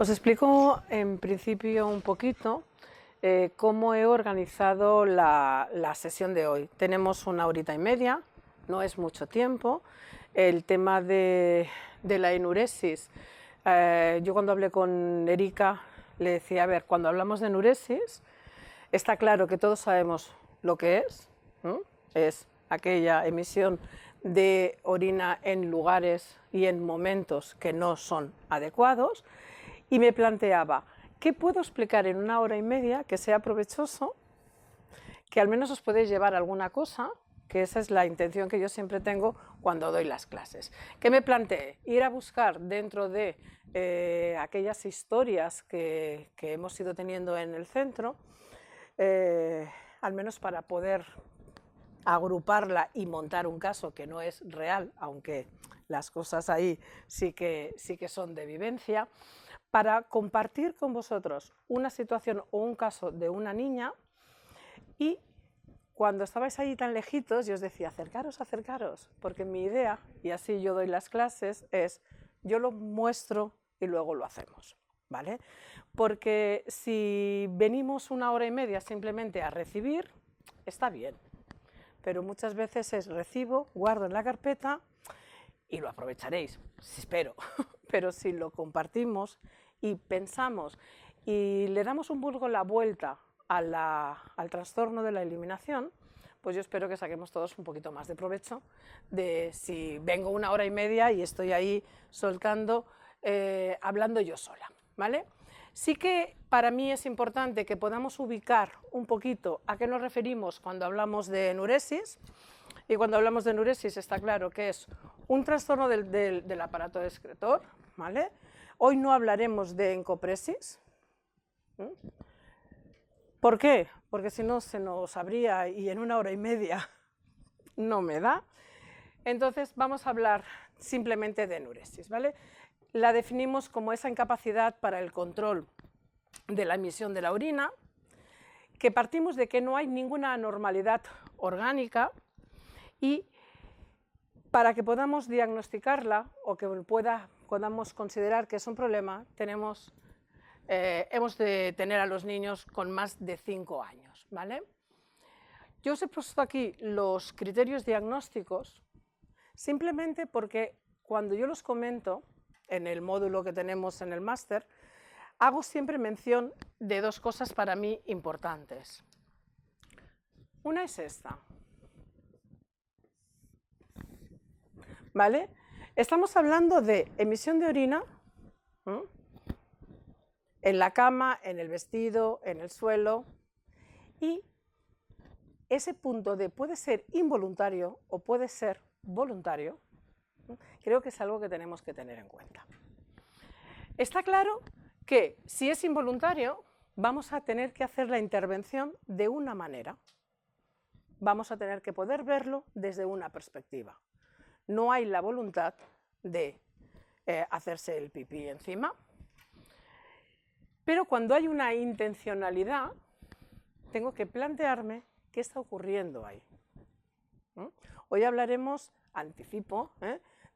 Os explico en principio un poquito cómo he organizado la sesión de hoy. Tenemos 1 horita y media, no es mucho tiempo. El tema de la enuresis, yo cuando hablé con Erika le decía, a ver, cuando hablamos de enuresis, está claro que todos sabemos lo que es, ¿no? Es aquella emisión de orina en lugares y en momentos que no son adecuados. Y me planteaba, ¿qué puedo explicar en 1 hora y media que sea provechoso, que al menos os podéis llevar alguna cosa? Que esa es la intención que yo siempre tengo cuando doy las clases. ¿Qué me planteé? Ir a buscar dentro de aquellas historias que hemos ido teniendo en el centro, al menos para poder agruparla y montar un caso que no es real, aunque las cosas ahí sí que son de vivencia, para compartir con vosotros una situación o un caso de una niña. Y cuando estabais ahí tan lejitos, yo os decía, acercaros, acercaros, porque mi idea, y así yo doy las clases, es yo lo muestro y luego lo hacemos, ¿vale? Porque si venimos 1 hora y media simplemente a recibir, está bien, pero muchas veces es recibo, guardo en la carpeta y lo aprovecharéis, espero, pero si lo compartimos y pensamos y le damos un poco la vuelta al trastorno de la eliminación, pues yo espero que saquemos todos un poquito más de provecho de si vengo 1 hora y media y estoy ahí soltando, hablando yo sola, ¿vale? Sí que para mí es importante que podamos ubicar un poquito a qué nos referimos cuando hablamos de enuresis. Y cuando hablamos de enuresis está claro que es un trastorno del aparato excretor, ¿vale? Hoy no hablaremos de encopresis. ¿Por qué? Porque si no se nos abría y en 1 hora y media no me da. Entonces vamos a hablar simplemente de enuresis, ¿vale? La definimos como esa incapacidad para el control de la emisión de la orina, que partimos de que no hay ninguna anormalidad orgánica, y para que podamos diagnosticarla o que podamos considerar que es un problema, hemos de tener a los niños con más de 5 años, ¿vale? Yo os he puesto aquí los criterios diagnósticos simplemente porque cuando yo los comento en el módulo que tenemos en el máster, hago siempre mención de dos cosas para mí importantes. Una es esta, ¿vale? Estamos hablando de emisión de orina en la cama, en el vestido, en el suelo, y ese punto de puede ser involuntario o puede ser voluntario, creo que es algo que tenemos que tener en cuenta. Está claro que si es involuntario, vamos a tener que hacer la intervención de una manera. Vamos a tener que poder verlo desde una perspectiva. No hay la voluntad de hacerse el pipí encima, pero cuando hay una intencionalidad, tengo que plantearme qué está ocurriendo ahí. Hoy hablaremos, anticipo,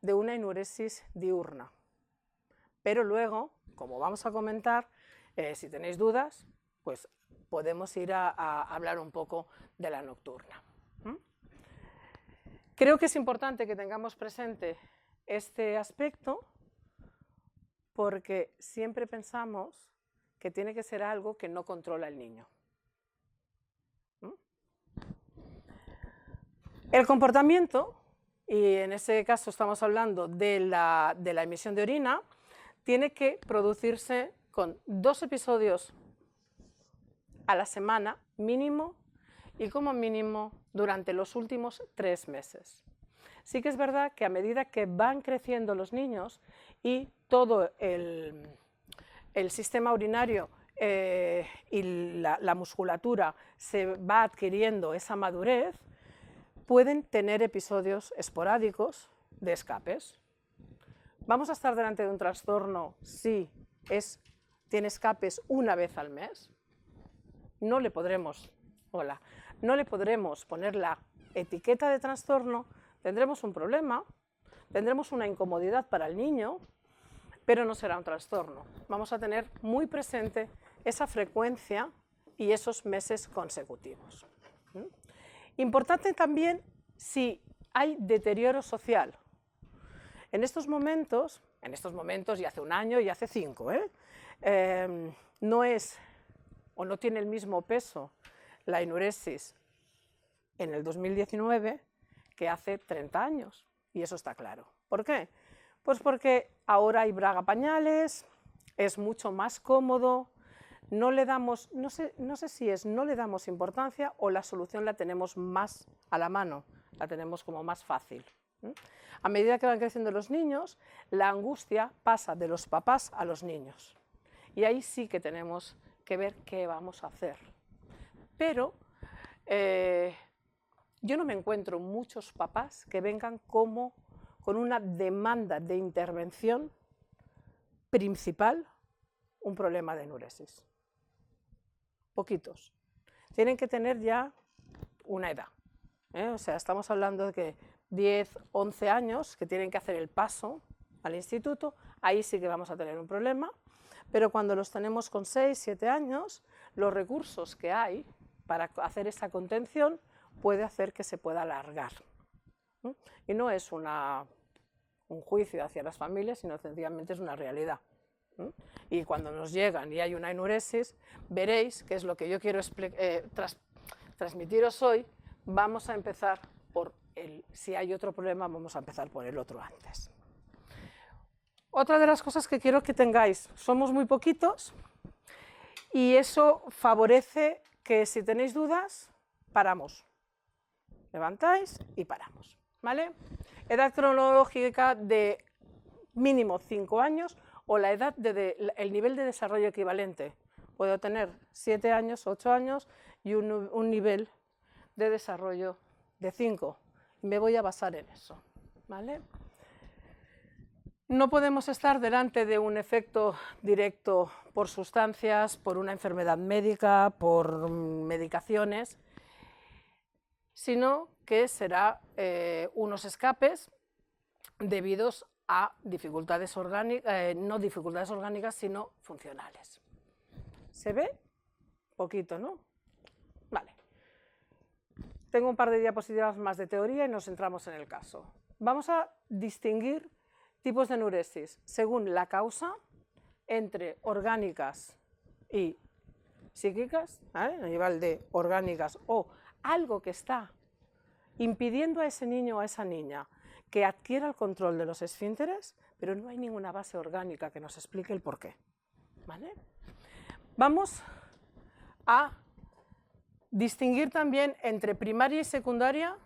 de una enuresis diurna, pero luego, como vamos a comentar, si tenéis dudas, pues podemos ir a hablar un poco de la nocturna. Creo que es importante que tengamos presente este aspecto porque siempre pensamos que tiene que ser algo que no controla el niño. El comportamiento, y en ese caso estamos hablando de la emisión de orina, tiene que producirse con 2 episodios a la semana mínimo y como mínimo durante los últimos 3 meses. Sí que es verdad que a medida que van creciendo los niños y todo el sistema urinario y la musculatura se va adquiriendo esa madurez, pueden tener episodios esporádicos de escapes. ¿Vamos a estar delante de un trastorno si tiene escapes una vez al mes? No le podremos poner la etiqueta de trastorno, tendremos un problema, tendremos una incomodidad para el niño, pero no será un trastorno. Vamos a tener muy presente esa frecuencia y esos meses consecutivos. Importante también si hay deterioro social. En estos momentos y hace un año y hace 5, no es o no tiene el mismo peso la enuresis en el 2019 que hace 30 años, y eso está claro. ¿Por qué? Pues porque ahora hay braga pañales, es mucho más cómodo, no le damos, no sé si es no le damos importancia o la solución la tenemos más a la mano, la tenemos como más fácil. A medida que van creciendo los niños, la angustia pasa de los papás a los niños. Y ahí sí que tenemos que ver qué vamos a hacer. Pero yo no me encuentro muchos papás que vengan con una demanda de intervención principal, un problema de enuresis. Poquitos. Tienen que tener ya una edad. O sea, estamos hablando de que 10, 11 años que tienen que hacer el paso al instituto, ahí sí que vamos a tener un problema, pero cuando los tenemos con 6, 7 años, los recursos que hay para hacer esa contención puede hacer que se pueda alargar. Y no es un juicio hacia las familias, sino sencillamente es una realidad. Y cuando nos llegan y hay una enuresis, veréis, que es lo que yo quiero transmitiros hoy, vamos a empezar por si hay otro problema, vamos a empezar por el otro antes. Otra de las cosas que quiero que tengáis, somos muy poquitos y eso favorece que si tenéis dudas, paramos. Levantáis y paramos, ¿vale? Edad cronológica de mínimo 5 años o la edad el nivel de desarrollo equivalente. Puedo tener 7 años, 8 años y un nivel de desarrollo de 5. Me voy a basar en eso, ¿vale? No podemos estar delante de un efecto directo por sustancias, por una enfermedad médica, por medicaciones, sino que será unos escapes debidos a dificultades orgánicas, no dificultades orgánicas, sino funcionales. ¿Se ve? Poquito, ¿no? Vale. Tengo un par de diapositivas más de teoría y nos centramos en el caso. Vamos a distinguir tipos de enuresis según la causa entre orgánicas y psíquicas, ¿vale? A nivel de orgánicas o algo que está impidiendo a ese niño o a esa niña que adquiera el control de los esfínteres, pero no hay ninguna base orgánica que nos explique el porqué, ¿vale? Vamos a distinguir también entre primaria y secundaria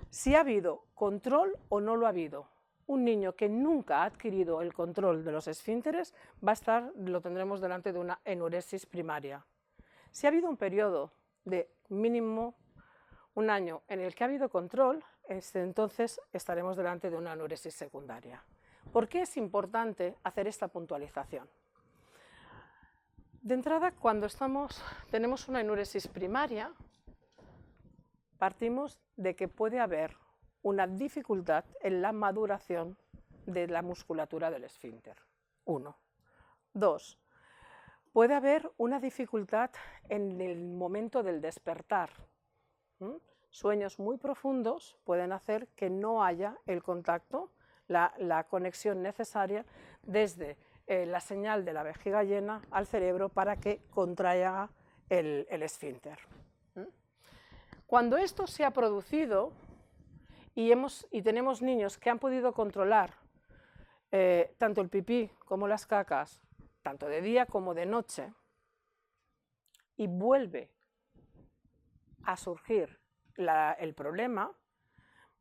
si ha habido control o no lo ha habido. Un niño que nunca ha adquirido el control de los esfínteres lo tendremos delante de una enuresis primaria. Si ha habido un periodo de mínimo un año en el que ha habido control, entonces estaremos delante de una enuresis secundaria. ¿Por qué es importante hacer esta puntualización? De entrada, cuando tenemos una enuresis primaria, partimos de que puede haber una dificultad en la maduración de la musculatura del esfínter. 1. 2. Puede haber una dificultad en el momento del despertar. Sueños muy profundos pueden hacer que no haya el contacto, la conexión necesaria desde la señal de la vejiga llena al cerebro para que contraiga el esfínter. Cuando esto se ha producido y tenemos niños que han podido controlar tanto el pipí como las cacas, tanto de día como de noche, y vuelve a surgir el problema,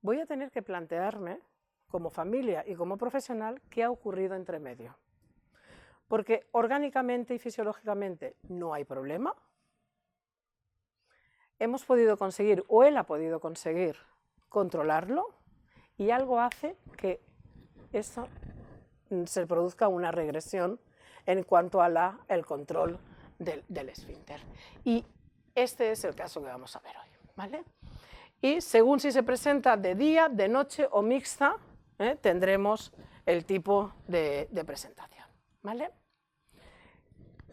voy a tener que plantearme como familia y como profesional qué ha ocurrido entre medio. Porque orgánicamente y fisiológicamente no hay problema. Hemos podido conseguir, o él ha podido conseguir, controlarlo, y algo hace que eso se produzca una regresión en cuanto a el control del esfínter. Y este es el caso que vamos a ver hoy, ¿vale? Y según si se presenta de día, de noche o mixta, tendremos el tipo de presentación, ¿vale?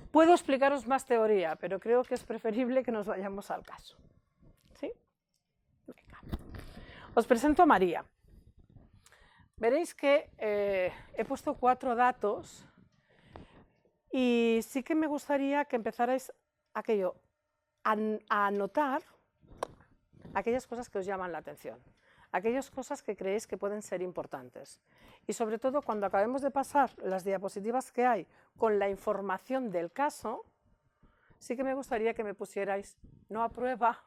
Puedo explicaros más teoría, pero creo que es preferible que nos vayamos al caso. ¿Sí? Venga. Os presento a María. Veréis que he puesto 4 datos y sí que me gustaría que empezarais a anotar aquellas cosas que os llaman la atención, aquellas cosas que creéis que pueden ser importantes. Y sobre todo, cuando acabemos de pasar las diapositivas que hay con la información del caso, sí que me gustaría que me pusierais, no a prueba,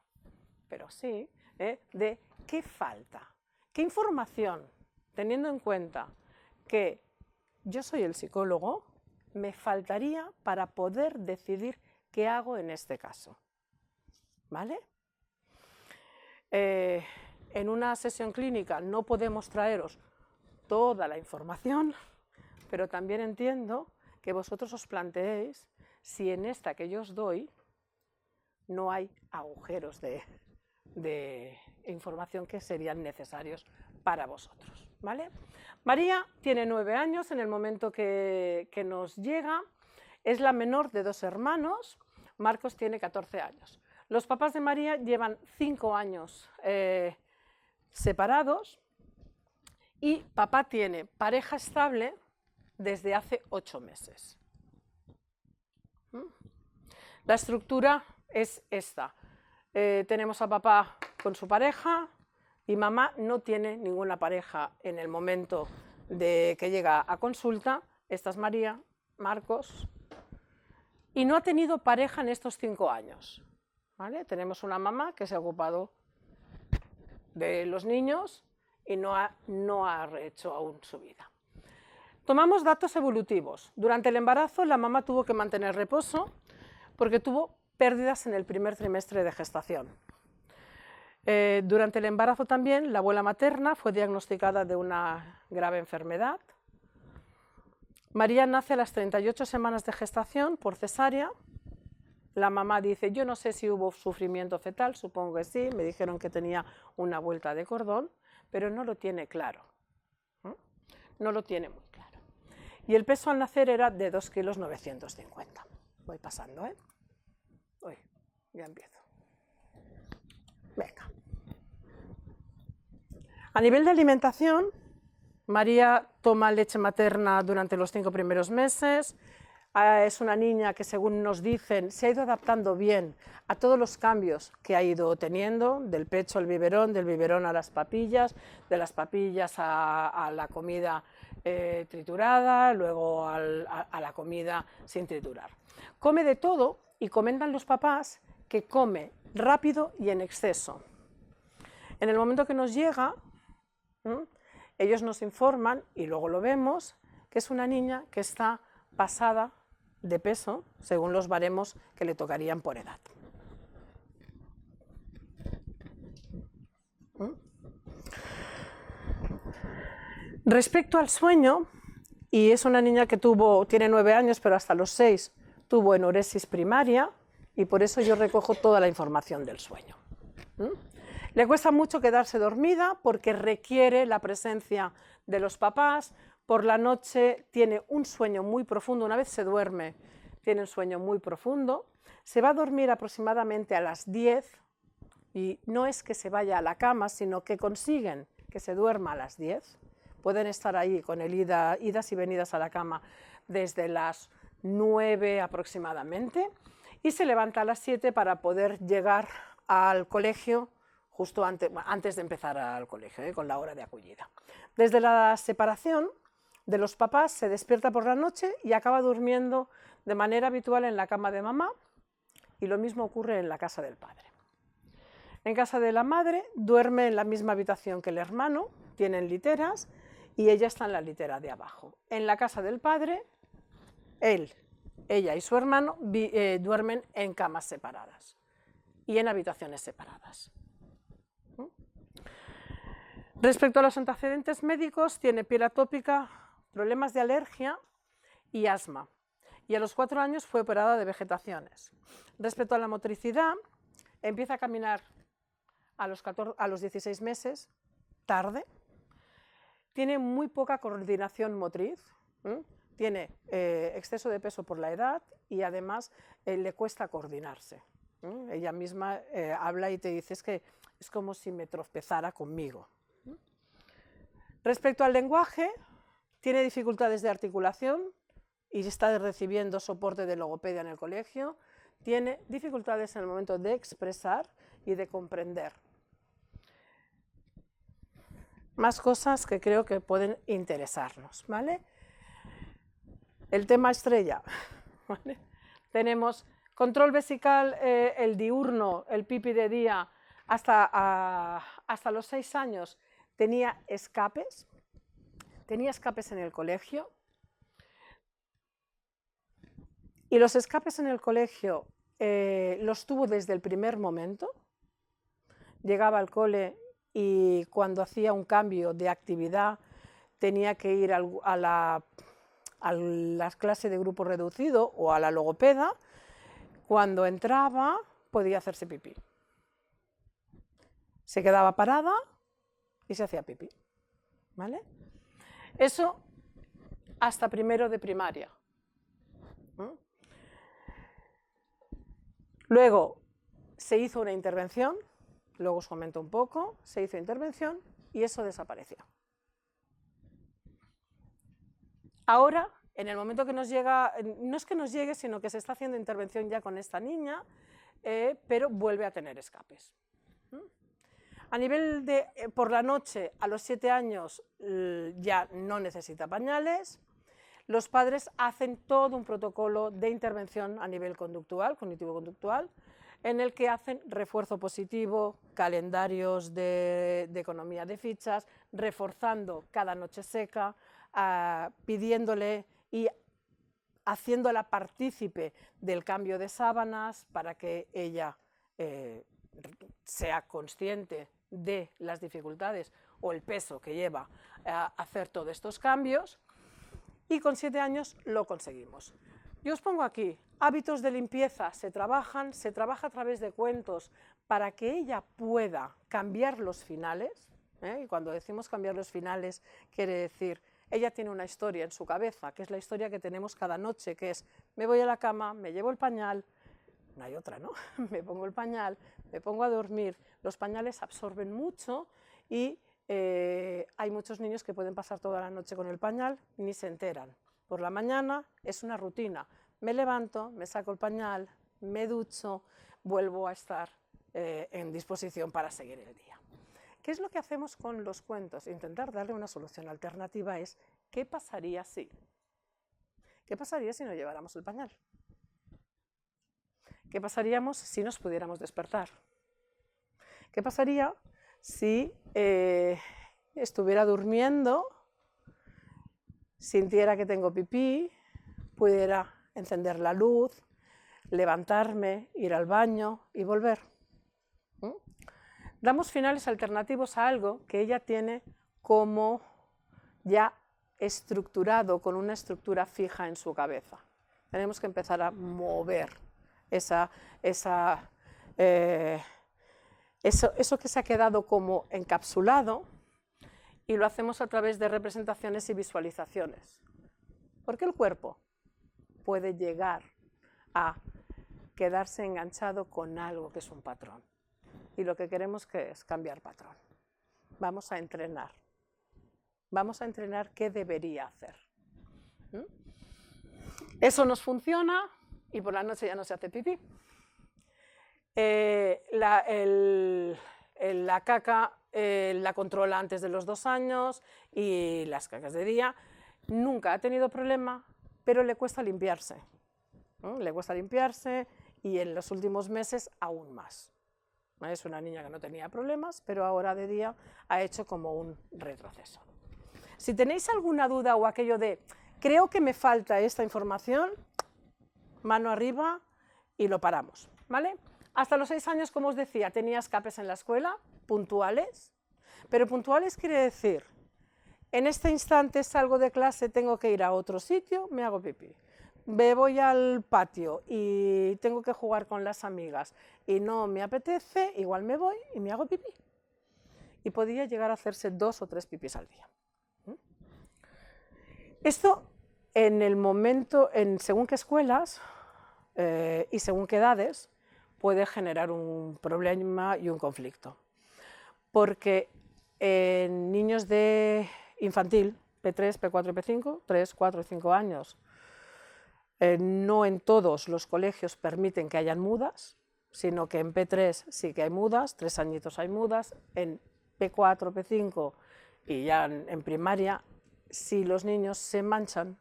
pero sí, de qué falta, qué información, teniendo en cuenta que yo soy el psicólogo, me faltaría para poder decidir qué hago en este caso. ¿Vale? En una sesión clínica no podemos traeros toda la información, pero también entiendo que vosotros os planteéis si en esta que yo os doy no hay agujeros de información que serían necesarios para vosotros, ¿vale? María tiene 9 años en el momento que nos llega, es la menor de 2 hermanos, Marcos tiene 14 años. Los papás de María llevan 5 años separados y papá tiene pareja estable desde hace 8 meses. La estructura es esta. Tenemos a papá con su pareja y mamá no tiene ninguna pareja en el momento de que llega a consulta. Esta es María, Marcos, y no ha tenido pareja en estos 5 años. ¿Vale? Tenemos una mamá que se ha ocupado de los niños y no ha hecho aún su vida. Tomamos datos evolutivos. Durante el embarazo la mamá tuvo que mantener reposo porque tuvo pérdidas en el primer trimestre de gestación. Durante el embarazo también la abuela materna fue diagnosticada de una grave enfermedad. María nace a las 38 semanas de gestación por cesárea. La mamá dice, yo no sé si hubo sufrimiento fetal, supongo que sí, me dijeron que tenía una vuelta de cordón, pero no lo tiene claro. No lo tiene muy claro. Y el peso al nacer era de 2,950 kilos. Voy pasando, ¿eh? Uy, ya empiezo. Venga. A nivel de alimentación, María toma leche materna durante los 5 primeros meses. Es una niña que, según nos dicen, se ha ido adaptando bien a todos los cambios que ha ido teniendo, del pecho al biberón, del biberón a las papillas, de las papillas a la comida triturada, luego a la comida sin triturar. Come de todo y comentan los papás que come rápido y en exceso. En el momento que nos llega, ellos nos informan, y luego lo vemos, que es una niña que está pasada de peso según los baremos que le tocarían por edad. Respecto al sueño, y es una niña que tiene 9 años, pero hasta los 6 tuvo enuresis primaria, y por eso yo recojo toda la información del sueño. Le cuesta mucho quedarse dormida porque requiere la presencia de los papás. Por la noche tiene un sueño muy profundo, una vez se duerme, tiene un sueño muy profundo. Se va a dormir aproximadamente a las 10 y no es que se vaya a la cama, sino que consiguen que se duerma a las 10. Pueden estar ahí con el idas y venidas a la cama desde las 9 aproximadamente y se levanta a las 7 para poder llegar al colegio justo antes de empezar al colegio, con la hora de acogida. Desde la separación de los papás se despierta por la noche y acaba durmiendo de manera habitual en la cama de mamá, y lo mismo ocurre en la casa del padre. En casa de la madre duerme en la misma habitación que el hermano, tienen literas y ella está en la litera de abajo. En la casa del padre, ella y su hermano duermen en camas separadas y en habitaciones separadas. Respecto a los antecedentes médicos, tiene piel atópica, problemas de alergia y asma. Y a los 4 años fue operada de vegetaciones. Respecto a la motricidad, empieza a caminar a los 16 meses, tarde. tiene muy poca coordinación motriz, tiene exceso de peso por la edad y además le cuesta coordinarse. Ella misma habla y te dice que es como si me tropezara conmigo. Respecto al lenguaje, tiene dificultades de articulación y está recibiendo soporte de logopedia en el colegio, tiene dificultades en el momento de expresar y de comprender. Más cosas que creo que pueden interesarnos, ¿vale? El tema estrella, ¿vale? Tenemos control vesical, el diurno, el pipi de día, hasta los 6 años tenía escapes en el colegio, y los escapes en el colegio los tuvo desde el primer momento. Llegaba al cole y cuando hacía un cambio de actividad tenía que ir a la clase de grupo reducido o a la logopeda. Cuando entraba podía hacerse pipí. Se quedaba parada y se hacía pipí, ¿vale? Eso hasta primero de primaria. Luego se hizo una intervención, luego os comento un poco, se hizo intervención y eso desapareció. Ahora, en el momento que nos llega, no es que nos llegue, sino que se está haciendo intervención ya con esta niña, pero vuelve a tener escapes. A nivel de, por la noche, a los 7 años ya no necesita pañales. Los padres hacen todo un protocolo de intervención a nivel conductual, cognitivo-conductual, en el que hacen refuerzo positivo, calendarios de economía de fichas, reforzando cada noche seca, pidiéndole y haciéndola partícipe del cambio de sábanas para que ella sea consciente de las dificultades o el peso que lleva a hacer todos estos cambios, y con 7 años lo conseguimos. Yo os pongo aquí, hábitos de limpieza se trabaja a través de cuentos para que ella pueda cambiar los finales, y cuando decimos cambiar los finales quiere decir, ella tiene una historia en su cabeza, que es la historia que tenemos cada noche, que es, me voy a la cama, me llevo el pañal, no hay otra, ¿no? Me pongo el pañal, me pongo a dormir, los pañales absorben mucho y hay muchos niños que pueden pasar toda la noche con el pañal, ni se enteran. Por la mañana es una rutina, me levanto, me saco el pañal, me ducho, vuelvo a estar en disposición para seguir el día. ¿Qué es lo que hacemos con los cuentos? Intentar darle una solución alternativa es, ¿qué pasaría si? ¿Qué pasaría si no lleváramos el pañal? ¿Qué pasaríamos si nos pudiéramos despertar? ¿Qué pasaría si estuviera durmiendo, sintiera que tengo pipí, pudiera encender la luz, levantarme, ir al baño y volver? Damos finales alternativos a algo que ella tiene como ya estructurado, con una estructura fija en su cabeza. Tenemos que empezar a mover eso que se ha quedado como encapsulado, y lo hacemos a través de representaciones y visualizaciones. Porque el cuerpo puede llegar a quedarse enganchado con algo que es un patrón. Y lo que queremos que es cambiar patrón. Vamos a entrenar. Vamos a entrenar qué debería hacer. Eso nos funciona y por la noche ya no se hace pipí. La caca la controla antes de los 2 años y las cacas de día. Nunca ha tenido problema, pero le cuesta limpiarse. Le cuesta limpiarse y en los últimos meses aún más. Es una niña que no tenía problemas, pero ahora de día ha hecho como un retroceso. Si tenéis alguna duda o aquello de, creo que me falta esta información, mano arriba y lo paramos, ¿vale? Hasta los 6 años, como os decía, tenía escapes en la escuela, puntuales, pero puntuales quiere decir, en este instante salgo de clase, tengo que ir a otro sitio, me hago pipí. Me voy al patio y tengo que jugar con las amigas y no me apetece, igual me voy y me hago pipí. Y podía llegar a hacerse 2 o 3 pipís al día. Esto en el momento, según qué escuelas y según qué edades, puede generar un problema y un conflicto. Porque en niños de infantil, P3, P4 y P5, 3, 4 y 5 años, no en todos los colegios permiten que hayan mudas, sino que en P3 sí que hay mudas, 3 añitos hay mudas, en P4, P5 y ya en primaria, si los niños se manchan,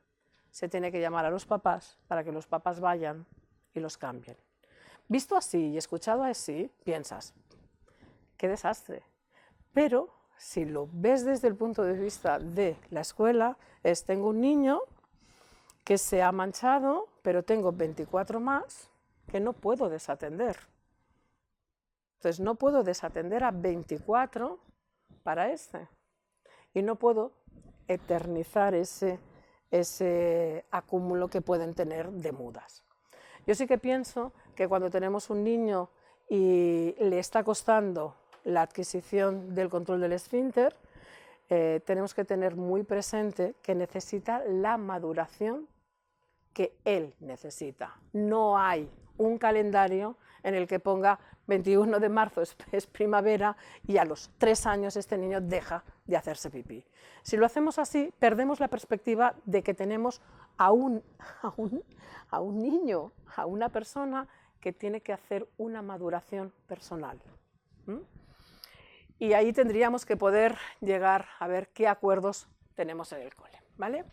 se tiene que llamar a los papás para que los papás vayan y los cambien. Visto así y escuchado así, piensas, qué desastre. Pero si lo ves desde el punto de vista de la escuela, tengo un niño que se ha manchado, pero tengo 24 más que no puedo desatender. Entonces no puedo desatender a 24 para este. Y no puedo eternizar ese acúmulo que pueden tener de mudas. Yo sí que pienso que cuando tenemos un niño y le está costando la adquisición del control del esfínter, tenemos que tener muy presente que necesita la maduración que él necesita. No hay un calendario en el que ponga 21 de marzo es primavera y a los 3 años este niño deja de hacerse pipí. Si lo hacemos así, perdemos la perspectiva de que tenemos a un niño, a una persona que tiene que hacer una maduración personal. Y ahí tendríamos que poder llegar a ver qué acuerdos tenemos en el cole, ¿vale?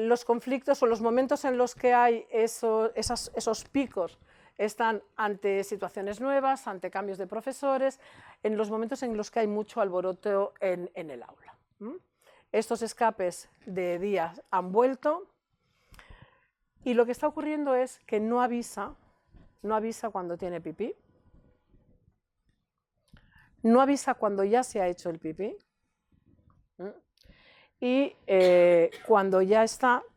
Los conflictos o los momentos en los que hay esos picos están ante situaciones nuevas, ante cambios de profesores, en los momentos en los que hay mucho alboroto en el aula. Estos escapes de días han vuelto y lo que está ocurriendo es que no avisa cuando tiene pipí, no avisa cuando ya se ha hecho el pipí y cuando ya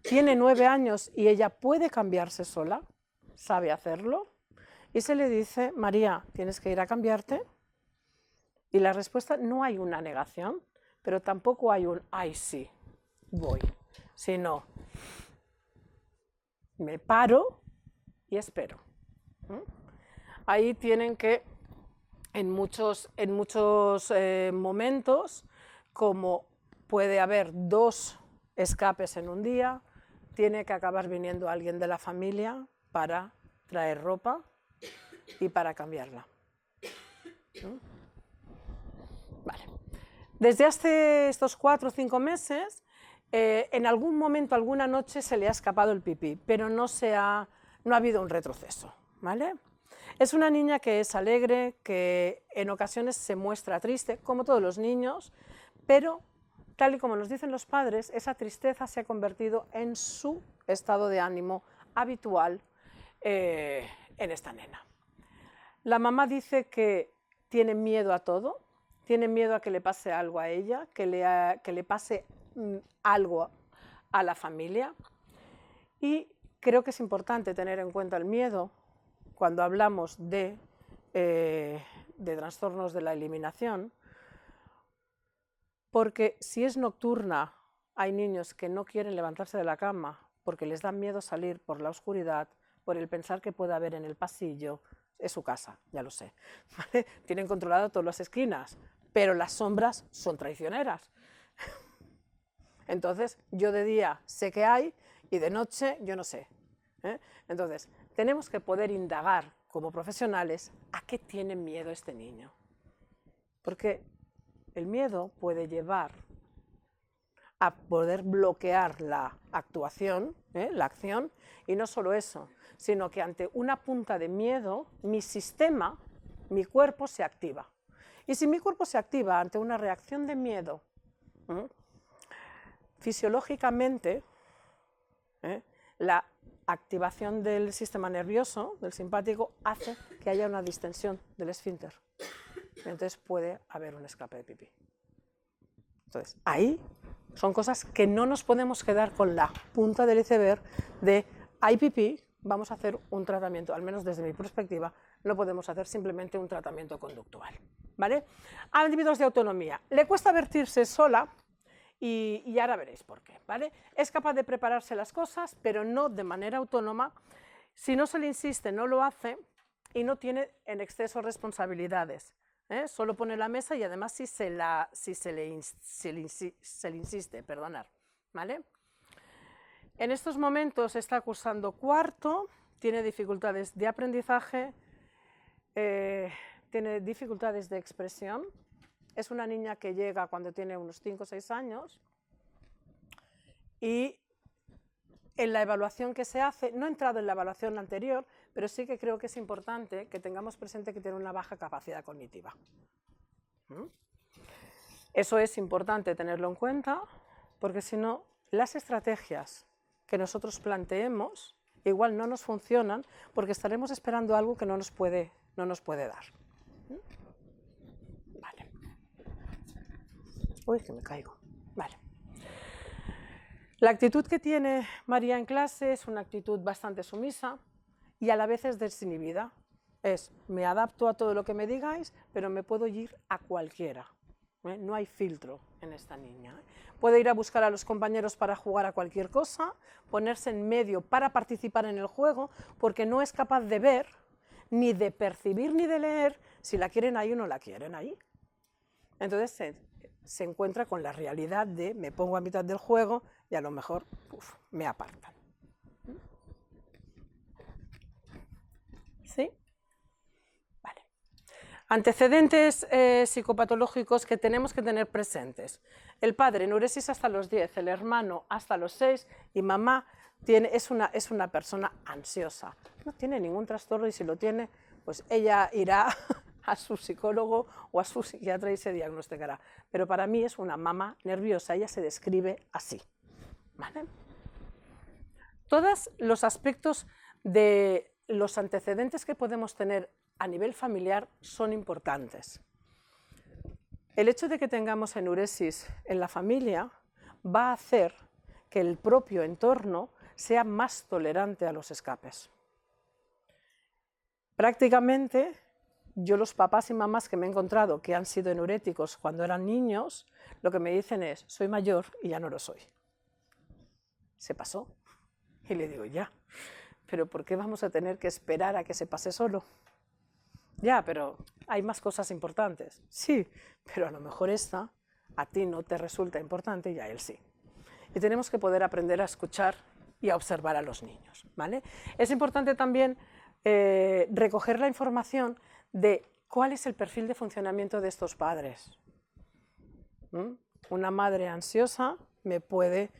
tiene 9 años y ella puede cambiarse sola, sabe hacerlo, y se le dice, María, tienes que ir a cambiarte, y la respuesta, no hay una negación, pero tampoco hay un, ay sí, voy, sino, me paro y espero. Ahí tienen que, en muchos momentos, como puede haber 2 escapes en un día, tiene que acabar viniendo alguien de la familia para traer ropa y para cambiarla. Vale. Desde hace estos 4 o 5 meses, en algún momento, alguna noche se le ha escapado el pipí, pero no ha habido un retroceso, ¿vale? Es una niña que es alegre, que en ocasiones se muestra triste, como todos los niños, pero tal y como nos dicen los padres, esa tristeza se ha convertido en su estado de ánimo habitual en esta nena. La mamá dice que tiene miedo a todo, tiene miedo a que le pase algo a ella, que le pase algo a la familia, y creo que es importante tener en cuenta el miedo cuando hablamos de trastornos de la eliminación, porque si es nocturna, hay niños que no quieren levantarse de la cama porque les da miedo salir por la oscuridad, por el pensar que puede haber en el pasillo. Es su casa, ya lo sé, ¿vale? Tienen controlado todas las esquinas, pero las sombras son traicioneras. Entonces, yo de día sé que hay y de noche yo no sé. Entonces, tenemos que poder indagar como profesionales a qué tiene miedo este niño. Porque el miedo puede llevar a poder bloquear la actuación, la acción, y no solo eso, sino que ante una punta de miedo, mi sistema, mi cuerpo se activa. Y si mi cuerpo se activa ante una reacción de miedo, fisiológicamente, la activación del sistema nervioso, del simpático, hace que haya una distensión del esfínter. Entonces puede haber un escape de pipí. Entonces, ahí son cosas que no nos podemos quedar con la punta del iceberg de hay pipí, vamos a hacer un tratamiento, al menos desde mi perspectiva, no podemos hacer simplemente un tratamiento conductual, ¿vale? A individuos de autonomía, le cuesta vestirse sola y ahora veréis por qué, ¿vale? Es capaz de prepararse las cosas, pero no de manera autónoma. Si no se le insiste, no lo hace y no tiene en exceso responsabilidades. Solo pone la mesa y además si se le insiste, perdonar, ¿vale? En estos momentos está cursando cuarto, tiene dificultades de aprendizaje, tiene dificultades de expresión. Es una niña que llega cuando tiene unos 5 o 6 años y en la evaluación que se hace, no he entrado en la evaluación anterior, pero sí que creo que es importante que tengamos presente que tiene una baja capacidad cognitiva. Eso es importante tenerlo en cuenta, porque si no, las estrategias que nosotros planteemos igual no nos funcionan, porque estaremos esperando algo que no nos puede dar. Vale. Uy, que me caigo. Vale. La actitud que tiene María en clase es una actitud bastante sumisa y a la vez es desinhibida. Me adapto a todo lo que me digáis, pero me puedo ir a cualquiera. No hay filtro en esta niña. Puede ir a buscar a los compañeros para jugar a cualquier cosa, ponerse en medio para participar en el juego, porque no es capaz de ver, ni de percibir, ni de leer si la quieren ahí o no la quieren ahí. Entonces se encuentra con la realidad de me pongo a mitad del juego y a lo mejor me apartan. ¿Sí? Vale. Antecedentes psicopatológicos que tenemos que tener presentes. El padre, enuresis hasta los 10, el hermano hasta los 6 y mamá es una persona ansiosa. No tiene ningún trastorno y si lo tiene, pues ella irá a su psicólogo o a su psiquiatra y se diagnosticará. Pero para mí es una mamá nerviosa, ella se describe así. ¿Vale? Todos los aspectos de los antecedentes que podemos tener a nivel familiar son importantes. El hecho de que tengamos enuresis en la familia va a hacer que el propio entorno sea más tolerante a los escapes. Prácticamente, yo los papás y mamás que me he encontrado que han sido enuréticos cuando eran niños, lo que me dicen es, soy mayor y ya no lo soy. Se pasó. Y le digo, ya, pero ¿por qué vamos a tener que esperar a que se pase solo? Ya, pero hay más cosas importantes. Sí, pero a lo mejor esta a ti no te resulta importante y a él sí. Y tenemos que poder aprender a escuchar y a observar a los niños, ¿vale? Es importante también recoger la información de cuál es el perfil de funcionamiento de estos padres. Una madre ansiosa me puede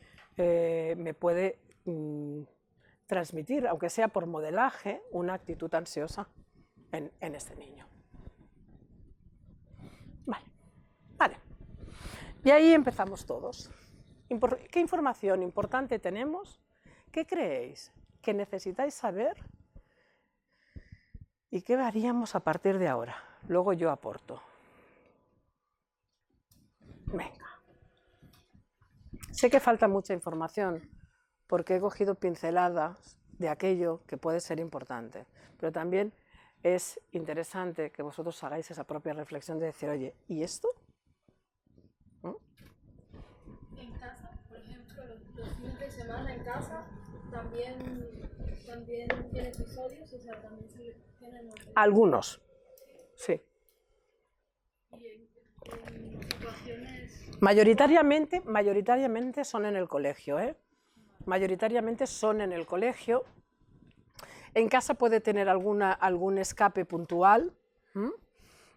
transmitir, aunque sea por modelaje, una actitud ansiosa en este niño. Vale. Y ahí empezamos todos. ¿Qué información importante tenemos? ¿Qué creéis que necesitáis saber? ¿Y qué haríamos a partir de ahora? Luego yo aporto. Venga. Sé que falta mucha información, porque he cogido pinceladas de aquello que puede ser importante, pero también es interesante que vosotros hagáis esa propia reflexión de decir, oye, ¿y esto? En casa, por ejemplo, los fines de semana en casa, también tiene episodios, o sea, también se tienen... Algunos, sí. Y en situaciones... Mayoritariamente son en el colegio, Mayoritariamente son en el colegio. En casa puede tener algún escape puntual,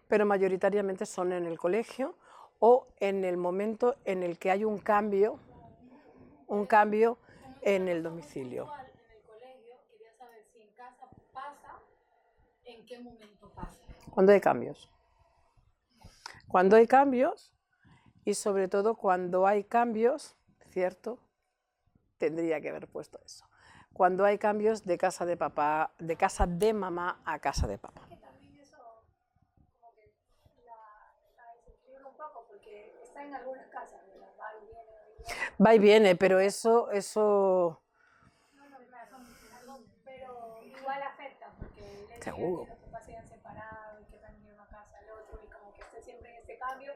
pero mayoritariamente son en el colegio o en el momento en el que hay un cambio en el domicilio. En el colegio, quería saber si en casa pasa, ¿en qué momento pasa? Cuando hay cambios. Cuando hay cambios y sobre todo cuando hay cambios, ¿cierto? Tendría que haber puesto eso. Cuando hay cambios de casa de papá, de casa de mamá a casa de papá. Que también eso como que la desequilibra un poco porque está en algunas casas, ¿verdad? Va y viene, pero eso... No, pero igual afecta porque el hecho de que los papás se hayan separado y que también una casa al otro y como que esté siempre en este cambio,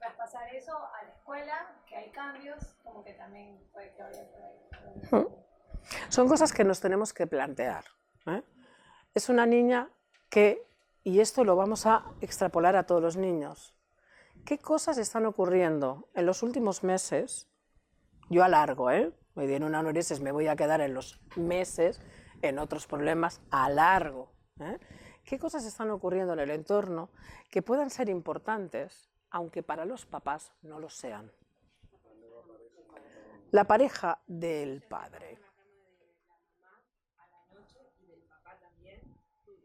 traspasar eso a la escuela, que hay cambios, como que también puede que vaya por ahí. Son cosas que nos tenemos que plantear, ¿eh? Es una niña que, y esto lo vamos a extrapolar a todos los niños, ¿qué cosas están ocurriendo en los últimos meses? Yo alargo, me viene una anuresis, me voy a quedar en los meses, en otros problemas, alargo. ¿Qué cosas están ocurriendo en el entorno que puedan ser importantes, aunque para los papás no lo sean? La pareja del padre.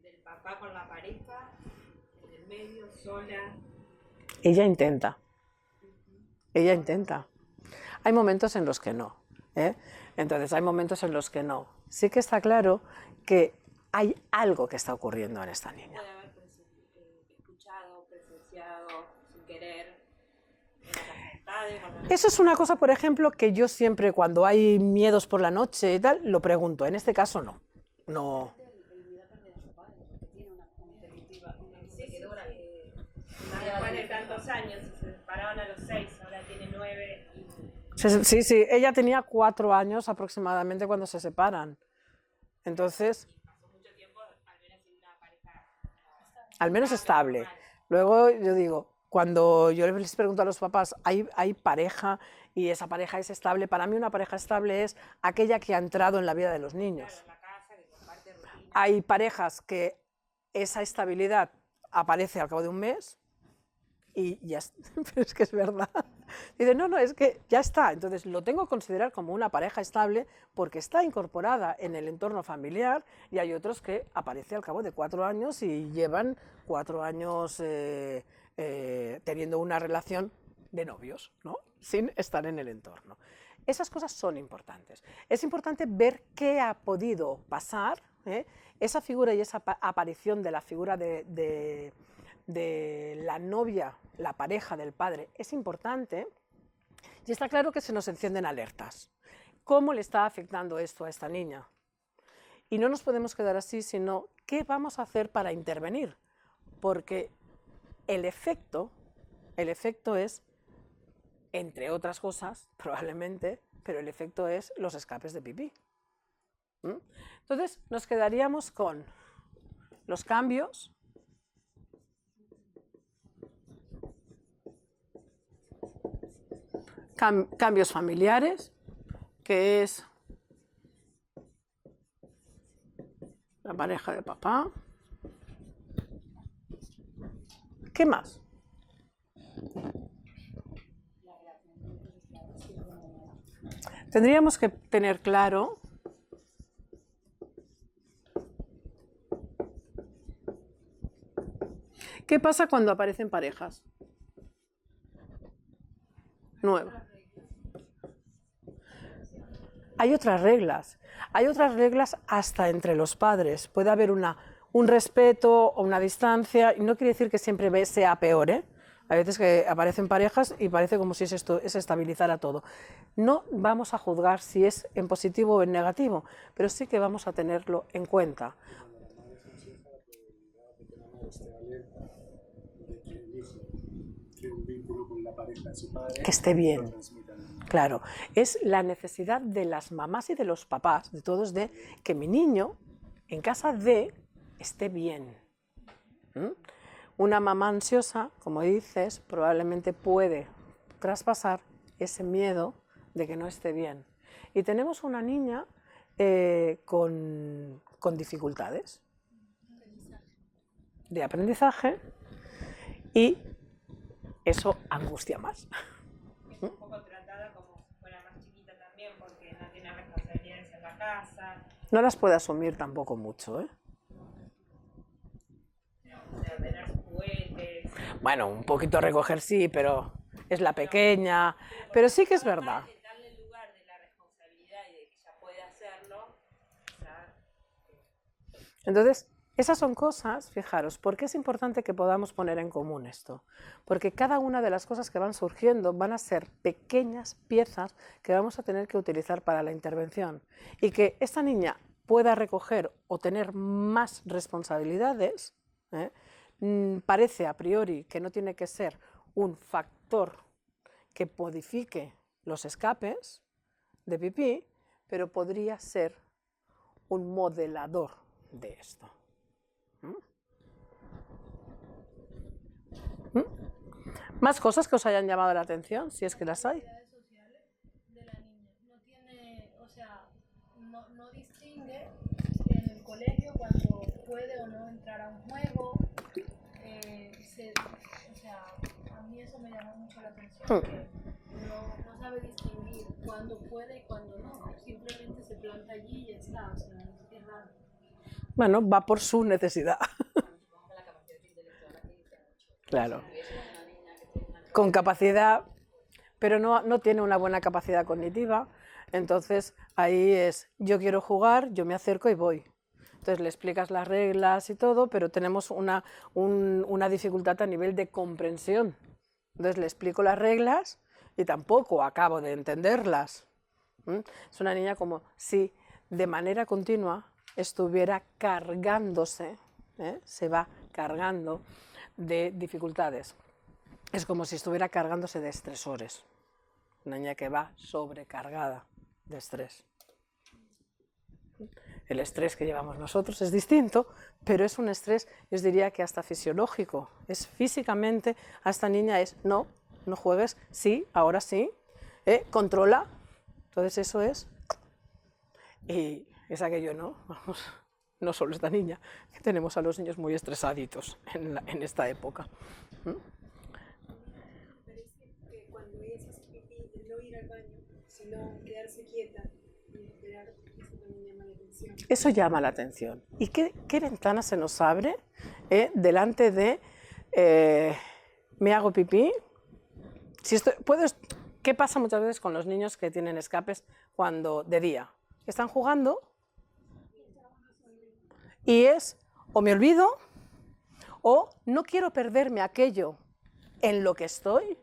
Del papá con la pareja, en el medio, sola. Ella intenta. Ella intenta. Hay momentos en los que no. Entonces, hay momentos en los que no. Sí que está claro que hay algo que está ocurriendo en esta niña. Puede haber escuchado, presenciado, sin querer, en la casa del padre. Eso es una cosa, por ejemplo, que yo siempre, cuando hay miedos por la noche y tal, lo pregunto. En este caso, no. No. Después de tantos años, se separaron a los 6, ahora tiene 9. Sí, sí, ella tenía 4 años aproximadamente cuando se separan. Entonces, Pasó mucho tiempo, al menos en una pareja. al menos estable. Luego yo digo, cuando yo les pregunto a los papás, ¿hay pareja y esa pareja es estable? Para mí una pareja estable es aquella que ha entrado en la vida de los niños. Hay parejas que esa estabilidad aparece al cabo de un mes y ya está. Pero es que es verdad. Dice, no, es que ya está. Entonces lo tengo que considerar como una pareja estable porque está incorporada en el entorno familiar, y hay otros que aparece al cabo de 4 años y llevan 4 años teniendo una relación de novios, ¿no? Sin estar en el entorno. Esas cosas son importantes. Es importante ver qué ha podido pasar, esa figura y esa aparición de la figura de la novia, la pareja del padre, es importante, y está claro que se nos encienden alertas. ¿Cómo le está afectando esto a esta niña? Y no nos podemos quedar así, sino ¿qué vamos a hacer para intervenir? Porque el efecto es, entre otras cosas, probablemente, pero el efecto es los escapes de pipí. Entonces nos quedaríamos con los cambios, cambios familiares, que es la pareja de papá. ¿Qué más? Tendríamos que tener claro qué pasa cuando aparecen parejas nuevas. Hay otras reglas hasta entre los padres. Puede haber un respeto o una distancia, y no quiere decir que siempre sea peor, ¿eh? Hay veces que aparecen parejas y parece como si se estabilizara todo. No vamos a juzgar si es en positivo o en negativo, pero sí que vamos a tenerlo en cuenta. Que esté bien. Claro, es la necesidad de las mamás y de los papás, de todos, de que mi niño en casa de esté bien. Una mamá ansiosa, como dices, probablemente puede traspasar ese miedo de que no esté bien. Y tenemos una niña con dificultades de aprendizaje, y eso angustia más. Es un poco tratada como si fuera más chiquita también, porque no tiene responsabilidades en la casa. No las puede asumir tampoco mucho, ¿eh? O sea, tener sus juguetes. Bueno, un poquito recoger sí, pero es la pequeña. Pero sí que es verdad. Darle el lugar de la responsabilidad y de que ella puede hacerlo. Entonces, esas son cosas, fijaros, ¿por qué es importante que podamos poner en común esto? Porque cada una de las cosas que van surgiendo van a ser pequeñas piezas que vamos a tener que utilizar para la intervención. Y que esta niña pueda recoger o tener más responsabilidades, parece a priori que no tiene que ser un factor factor que modifique los escapes de pipí, pero podría ser un modelador de esto. ¿Más cosas que os hayan llamado la atención, si es que las hay? Las habilidades sociales de la niña. No tiene, o sea, no distingue en el colegio cuando puede o no entrar a un juego. O sea, a mí eso me llamó mucho la atención, que no sabe distinguir cuándo puede y cuándo no. Simplemente se planta allí y ya está, o sea, es raro. Bueno, va por su necesidad. Claro. Con capacidad, pero no tiene una buena capacidad cognitiva, entonces ahí es, yo quiero jugar, yo me acerco y voy. Entonces le explicas las reglas y todo, pero tenemos una dificultad a nivel de comprensión. Entonces le explico las reglas y tampoco acabo de entenderlas. Es una niña como si de manera continua estuviera cargándose, se va cargando de dificultades. Es como si estuviera cargándose de estresores. Una niña que va sobrecargada de estrés. El estrés que llevamos nosotros es distinto, pero es un estrés, yo os diría que hasta fisiológico. Es físicamente, a esta niña es, no juegues, sí, ahora sí, controla. Entonces eso es, y es aquello, ¿no? Vamos, no solo esta niña, que tenemos a los niños muy estresaditos en esta época. Parece que cuando ella se hace pipí, el no ir al baño, sino quedarse quieta y esperar, eso también llama la atención. Eso llama la atención. ¿Y qué ventana se nos abre delante de me hago pipí? Si ¿qué pasa muchas veces con los niños que tienen escapes cuando de día? Están jugando y es o me olvido o no quiero perderme aquello en lo que estoy.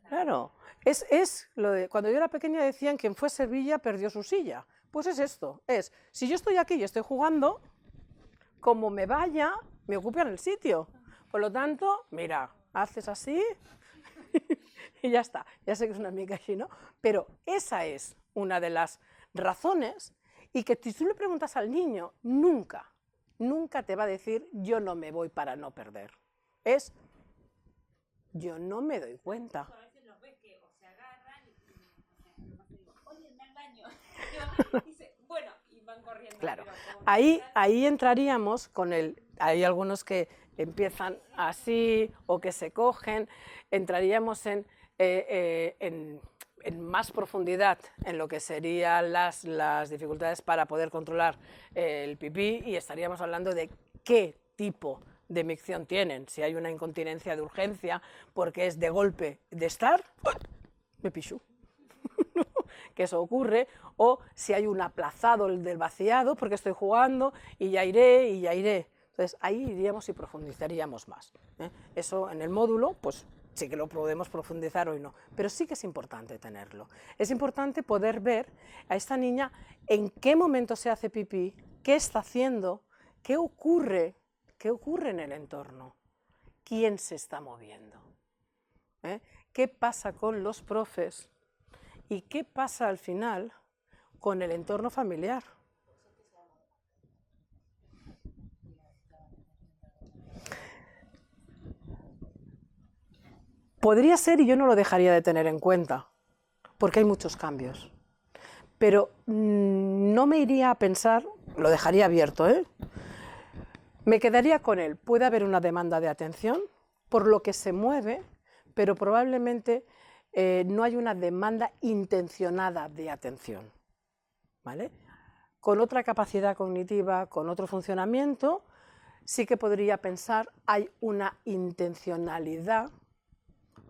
Claro, es lo de cuando yo era pequeña decían quien fue a Sevilla perdió su silla. Pues es esto, si yo estoy aquí y estoy jugando, como me vaya, me ocupan el sitio. Por lo tanto, mira, haces así y ya está. Ya sé que es una mica así, ¿no? Pero esa es una de las razones y que si tú le preguntas al niño, nunca te va a decir yo no me voy para no perder. Es yo no me doy cuenta. A veces los ves que o se agarran y oye, anda al baño. Dice, bueno, y van corriendo. Claro, ahí entraríamos con hay algunos que empiezan así o que se cogen, entraríamos en más profundidad en lo que serían las dificultades para poder controlar el pipí y estaríamos hablando de qué tipo de micción tienen, si hay una incontinencia de urgencia porque es de golpe de estar, me pichu, que eso ocurre, o si hay un aplazado del vaciado porque estoy jugando y ya iré. Entonces ahí iríamos y profundizaríamos más. Eso en el módulo, pues sí que lo podemos profundizar hoy no, pero sí que es importante tenerlo. Es importante poder ver a esta niña en qué momento se hace pipí, qué está haciendo, qué ocurre en el entorno, quién se está moviendo, qué pasa con los profes y qué pasa al final con el entorno familiar. Podría ser y yo no lo dejaría de tener en cuenta, porque hay muchos cambios. Pero no me iría a pensar, lo dejaría abierto, me quedaría con él. Puede haber una demanda de atención, por lo que se mueve, pero probablemente no hay una demanda intencionada de atención. ¿Vale? Con otra capacidad cognitiva, con otro funcionamiento, sí que podría pensar, hay una intencionalidad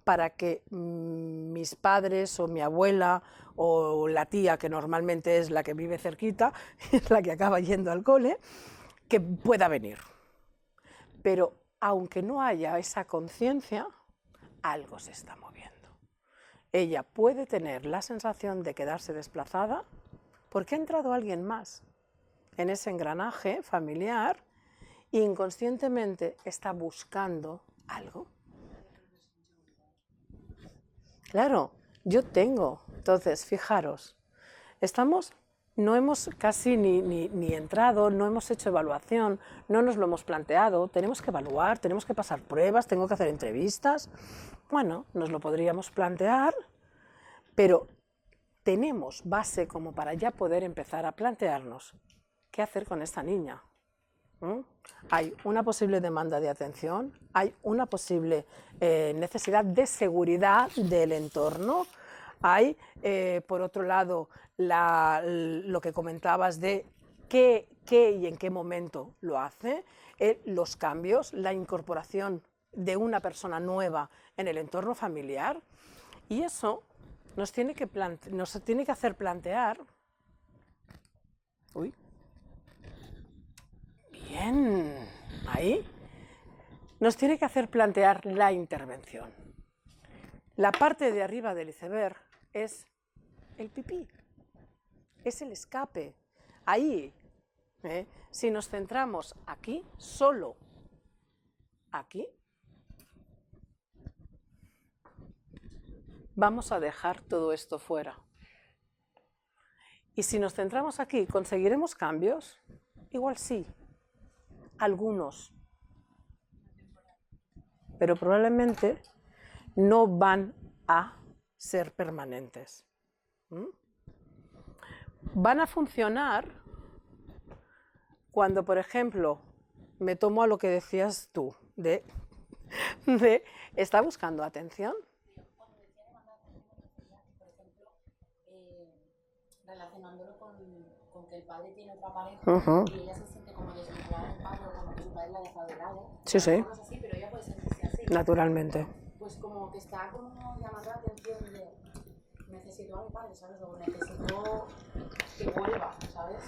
para que mis padres o mi abuela o la tía, que normalmente es la que vive cerquita, es la que acaba yendo al cole, que pueda venir. Pero aunque no haya esa conciencia, algo se está moviendo. Ella puede tener la sensación de quedarse desplazada porque ha entrado alguien más en ese engranaje familiar e inconscientemente está buscando algo. Claro, yo tengo. Entonces, fijaros, no hemos casi ni entrado, no hemos hecho evaluación, no nos lo hemos planteado, tenemos que evaluar, tenemos que pasar pruebas, tengo que hacer entrevistas. Bueno, nos lo podríamos plantear, pero tenemos base como para ya poder empezar a plantearnos qué hacer con esta niña. Hay una posible demanda de atención, hay una posible necesidad de seguridad del entorno, hay, por otro lado, lo que comentabas de qué y en qué momento lo hace, los cambios, la incorporación de una persona nueva en el entorno familiar, y eso nos tiene que hacer plantear. Uy. Bien, ahí. Nos tiene que hacer plantear la intervención. La parte de arriba del iceberg es el pipí, es el escape. Ahí, si nos centramos aquí, solo aquí, vamos a dejar todo esto fuera. Y si nos centramos aquí, ¿conseguiremos cambios? Igual sí, algunos, pero probablemente no van a ser permanentes. Van a funcionar cuando, por ejemplo, me tomo a lo que decías tú, de ¿está buscando atención? Relacionándolo con que el padre tiene otra pareja y ella se siente como desvinculada del padre o como que su padre la ha dejado de lado. Sí, sí. Cosas así, pero ella puede sentirse así. Naturalmente. Pues como que está como llamando la atención de necesito a mi padre, ¿sabes? O necesito que vuelva, ¿sabes?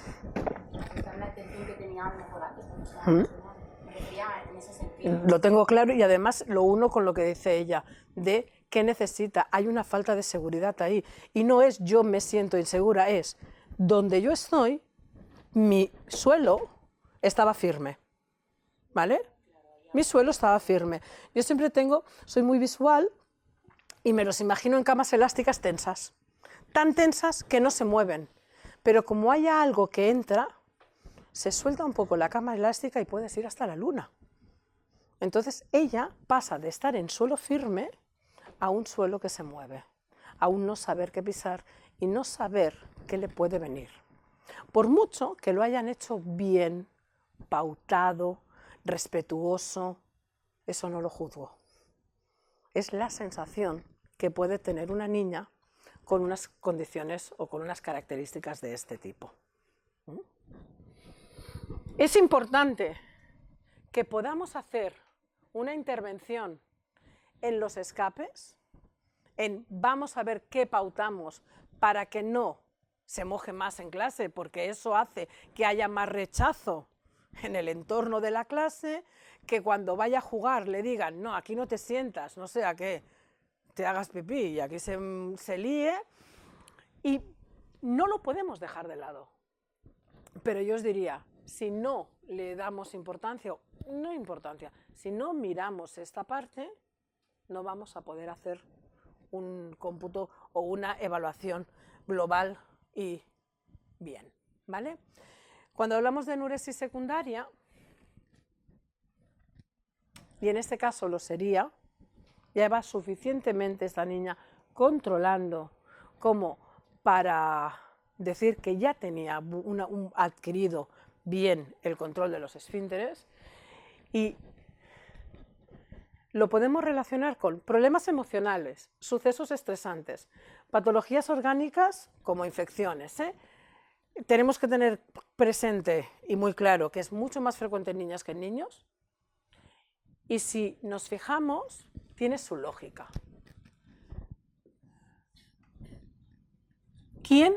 Esta es la atención que tenía a lo mejor antes cuando estaba me refería en ese sentido. Lo tengo claro y además lo uno con lo que dice ella, de qué necesita. Hay una falta de seguridad ahí. Y no es yo me siento insegura, es donde yo estoy, mi suelo estaba firme. ¿Vale? Mi suelo estaba firme. Yo siempre soy muy visual y me los imagino en camas elásticas tensas. Tan tensas que no se mueven. Pero como haya algo que entra, se suelta un poco la cama elástica y puedes ir hasta la luna. Entonces ella pasa de estar en suelo firme a un suelo que se mueve, a un no saber qué pisar y no saber qué le puede venir. Por mucho que lo hayan hecho bien, pautado, respetuoso, eso no lo juzgo. Es la sensación que puede tener una niña con unas condiciones o con unas características de este tipo. Es importante que podamos hacer una intervención en los escapes, vamos a ver qué pautamos para que no se moje más en clase, porque eso hace que haya más rechazo en el entorno de la clase, que cuando vaya a jugar le digan, no, aquí no te sientas, no sea que te hagas pipí y aquí se líe, y no lo podemos dejar de lado. Pero yo os diría, si no le damos importancia, si no miramos esta parte, no vamos a poder hacer un cómputo o una evaluación global y bien, ¿vale? Cuando hablamos de enuresis secundaria, y en este caso lo sería, ya va suficientemente esta niña controlando como para decir que ya tenía adquirido bien el control de los esfínteres, y lo podemos relacionar con problemas emocionales, sucesos estresantes, patologías orgánicas como infecciones. Tenemos que tener presente y muy claro que es mucho más frecuente en niñas que en niños, y si nos fijamos, tiene su lógica. ¿Quién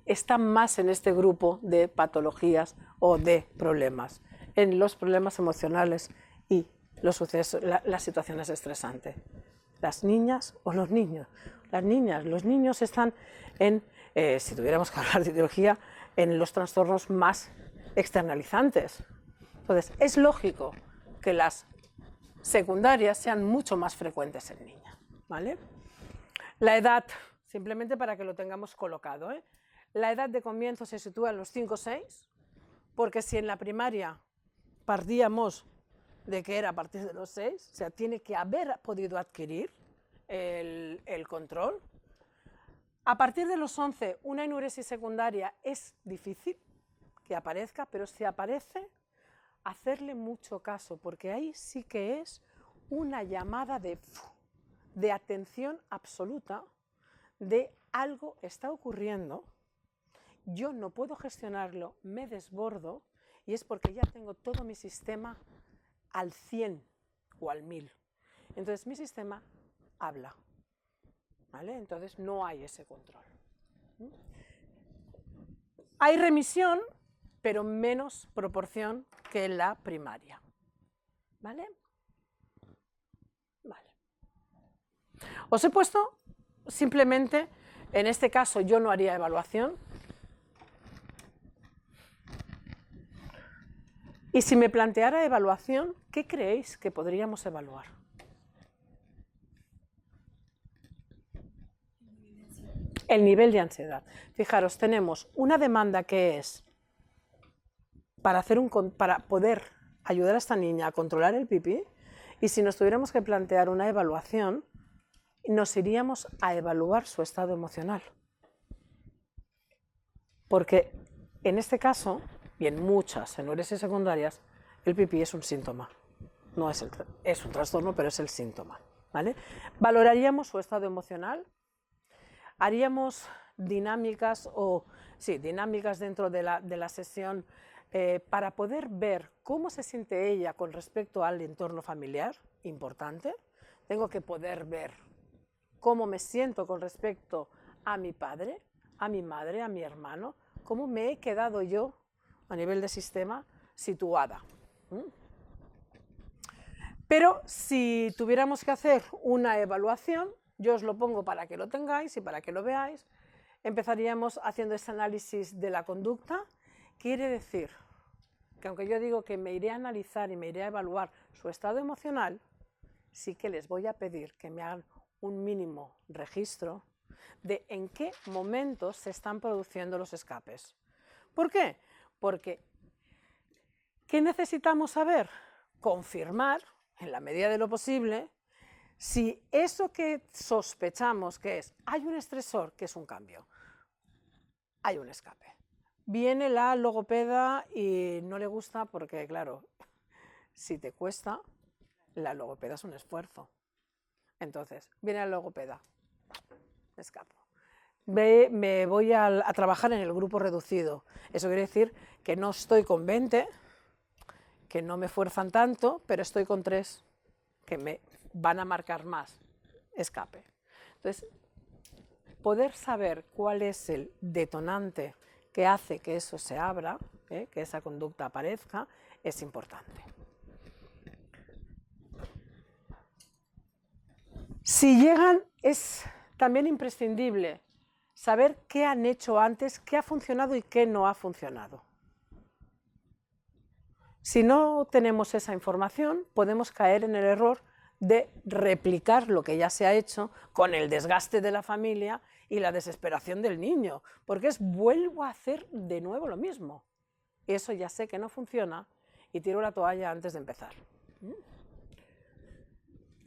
está más en este grupo de patologías o de problemas? En los problemas emocionales y los sucesos, las situaciones estresantes. ¿Las niñas o los niños? Las niñas, los niños están en, si tuviéramos que hablar de ideología, en los trastornos más externalizantes. Entonces, es lógico que las secundarias sean mucho más frecuentes en niñas, ¿vale? La edad, simplemente para que lo tengamos colocado, ¿eh? La edad de comienzo se sitúa en los 5 o 6, porque si en la primaria partíamos de que era a partir de los 6, o sea, tiene que haber podido adquirir el control. A partir de los 11, una enuresis secundaria es difícil que aparezca, pero si aparece, hacerle mucho caso, porque ahí sí que es una llamada de atención absoluta, de algo está ocurriendo, yo no puedo gestionarlo, me desbordo, y es porque ya tengo todo mi sistema al 100 o al 1000. Entonces mi sistema habla, ¿vale? Entonces no hay ese control. Hay remisión, pero menos proporción que en la primaria, ¿vale? Vale. Os he puesto simplemente, en este caso yo no haría evaluación. Y si me planteara evaluación, ¿qué creéis que podríamos evaluar? El nivel de ansiedad. Fijaros, tenemos una demanda que es para poder ayudar a esta niña a controlar el pipí, y si nos tuviéramos que plantear una evaluación, nos iríamos a evaluar su estado emocional. Porque en este caso, y en muchas enuresis secundarias, el pipí es un síntoma. No es un trastorno, pero es el síntoma, ¿vale? Valoraríamos su estado emocional, haríamos dinámicas dentro de la sesión para poder ver cómo se siente ella con respecto al entorno familiar, importante. Tengo que poder ver cómo me siento con respecto a mi padre, a mi madre, a mi hermano, cómo me he quedado yo a nivel de sistema situada. Pero si tuviéramos que hacer una evaluación, yo os lo pongo para que lo tengáis y para que lo veáis, empezaríamos haciendo este análisis de la conducta. Quiere decir que aunque yo digo que me iré a analizar y me iré a evaluar su estado emocional, sí que les voy a pedir que me hagan un mínimo registro de en qué momentos se están produciendo los escapes. ¿Por qué? Porque, ¿qué necesitamos saber? Confirmar, en la medida de lo posible, si eso que sospechamos que es, hay un estresor, que es un cambio, hay un escape. Viene la logopeda y no le gusta porque, claro, si te cuesta, la logopeda es un esfuerzo. Entonces, viene la logopeda, me escapo. Me voy a trabajar en el grupo reducido. Eso quiere decir que no estoy con 20, que no me fuerzan tanto, pero estoy con 3, que me van a marcar más. Escape. Entonces, poder saber cuál es el detonante que hace que eso se abra, que esa conducta aparezca, es importante. Si llegan, es también imprescindible saber qué han hecho antes, qué ha funcionado y qué no ha funcionado. Si no tenemos esa información, podemos caer en el error de replicar lo que ya se ha hecho con el desgaste de la familia y la desesperación del niño, porque vuelvo a hacer de nuevo lo mismo. Eso ya sé que no funciona y tiro la toalla antes de empezar.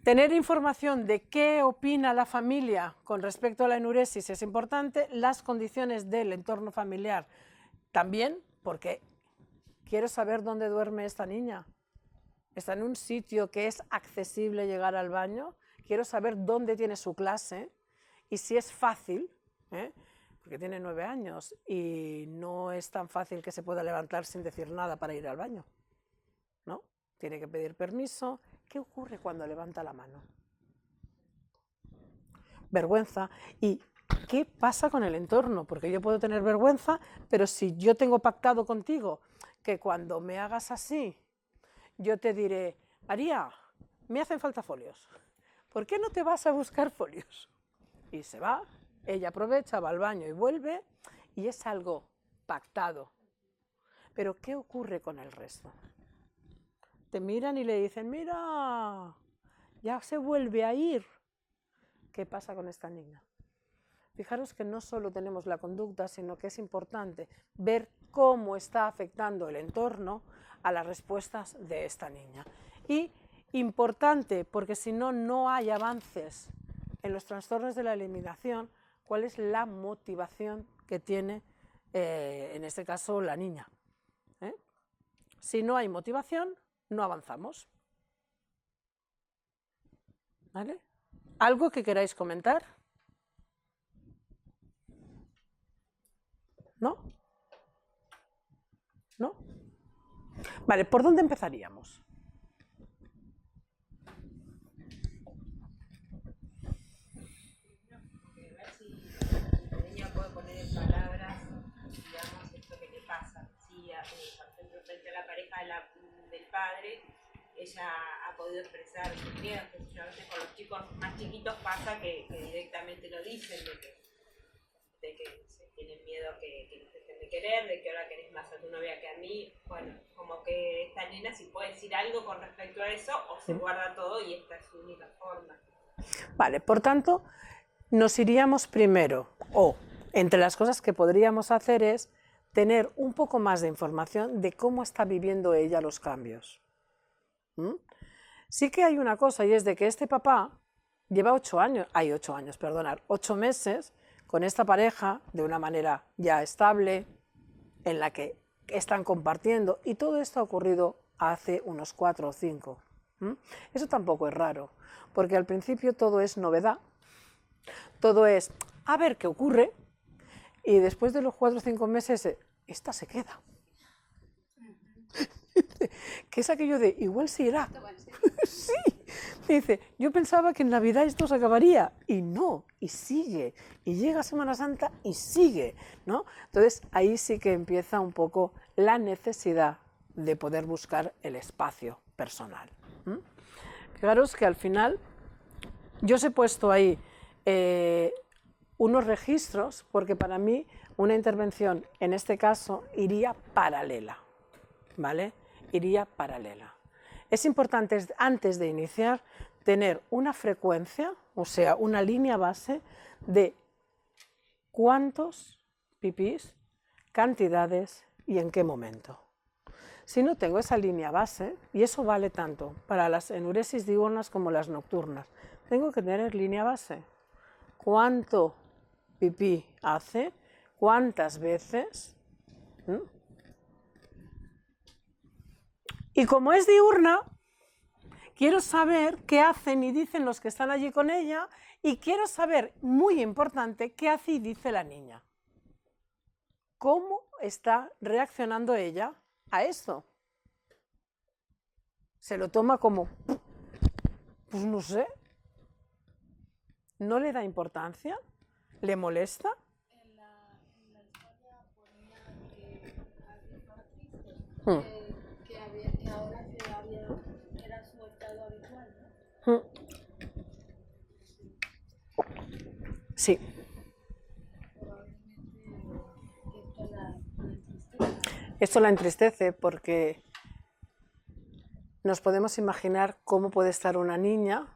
Tener información de qué opina la familia con respecto a la enuresis es importante, las condiciones del entorno familiar también, porque quiero saber dónde duerme esta niña. ¿Está en un sitio que es accesible llegar al baño? Quiero saber dónde tiene su clase y si es fácil, porque tiene 9 años y no es tan fácil que se pueda levantar sin decir nada para ir al baño, ¿no? Tiene que pedir permiso. ¿Qué ocurre cuando levanta la mano? Vergüenza. ¿Y qué pasa con el entorno? Porque yo puedo tener vergüenza, pero si yo tengo pactado contigo que cuando me hagas así, yo te diré, María, me hacen falta folios. ¿Por qué no te vas a buscar folios? Y se va, ella aprovecha, va al baño y vuelve, y es algo pactado. Pero ¿qué ocurre con el resto? te miran y le dicen, mira, ya se vuelve a ir. ¿Qué pasa con esta niña? Fijaros que no solo tenemos la conducta, sino que es importante ver cómo está afectando el entorno a las respuestas de esta niña. Y importante, porque si no, no hay avances en los trastornos de la alimentación, cuál es la motivación que tiene, en este caso, la niña. Si no hay motivación, no avanzamos. ¿Vale? ¿Algo que queráis comentar? ¿No? ¿No? Vale, ¿por dónde empezaríamos? Ver si la niña puede poner en palabras, digamos, esto que le pasa. Si, por ejemplo, frente a la pareja del padre, ella ha podido expresar sus miedos, que a veces con los chicos más chiquitos pasa que directamente lo dicen, de que se tienen miedo que nos dejen de querer, de que ahora querés más a tu novia que a mí. Bueno, como que esta nena si puede decir algo con respecto a eso o se guarda todo y esta es su única forma. Vale, por tanto, nos iríamos primero, o entre las cosas que podríamos hacer es tener un poco más de información de cómo está viviendo ella los cambios. Sí que hay una cosa, y es de que este papá lleva 8 meses con esta pareja de una manera ya estable, en la que están compartiendo, y todo esto ha ocurrido hace unos 4 o 5. Eso tampoco es raro, porque al principio todo es novedad, todo es a ver qué ocurre, y después de los 4 o 5 meses, esta se queda. ¿Qué es aquello de igual se irá? Sí, dice, yo pensaba que en Navidad esto se acabaría, y no, y sigue, y llega Semana Santa y sigue, ¿no? Entonces ahí sí que empieza un poco la necesidad de poder buscar el espacio personal. Fijaros que al final yo os he puesto ahí unos registros, porque para mí una intervención en este caso iría paralela, ¿vale? Iría paralela. Es importante antes de iniciar tener una frecuencia, o sea, una línea base de cuántos pipís, cantidades y en qué momento. Si no tengo esa línea base, y eso vale tanto para las enuresis diurnas como las nocturnas, tengo que tener línea base. ¿Cuánto pipí hace? ¿Cuántas veces? Y como es diurna, quiero saber qué hacen y dicen los que están allí con ella, y quiero saber, muy importante, qué hace y dice la niña. ¿Cómo está reaccionando ella a esto? ¿Se lo toma como, pues no sé, no le da importancia? ¿Le molesta? En la historia ponía que estaba triste, que ahora era su estado habitual, ¿no? Sí. Esto la entristece porque nos podemos imaginar cómo puede estar una niña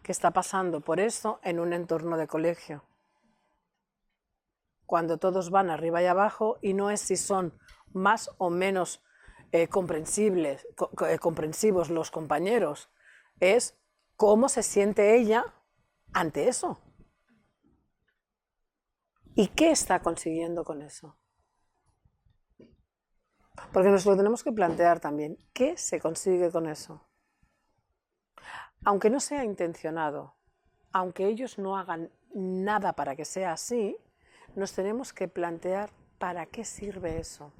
que está pasando por esto en un entorno de colegio, cuando todos van arriba y abajo, y no es si son más o menos comprensivos los compañeros, es cómo se siente ella ante eso. ¿Y qué está consiguiendo con eso? Porque nos lo tenemos que plantear también. ¿Qué se consigue con eso? Aunque no sea intencionado, aunque ellos no hagan nada para que sea así, nos tenemos que plantear para qué sirve eso.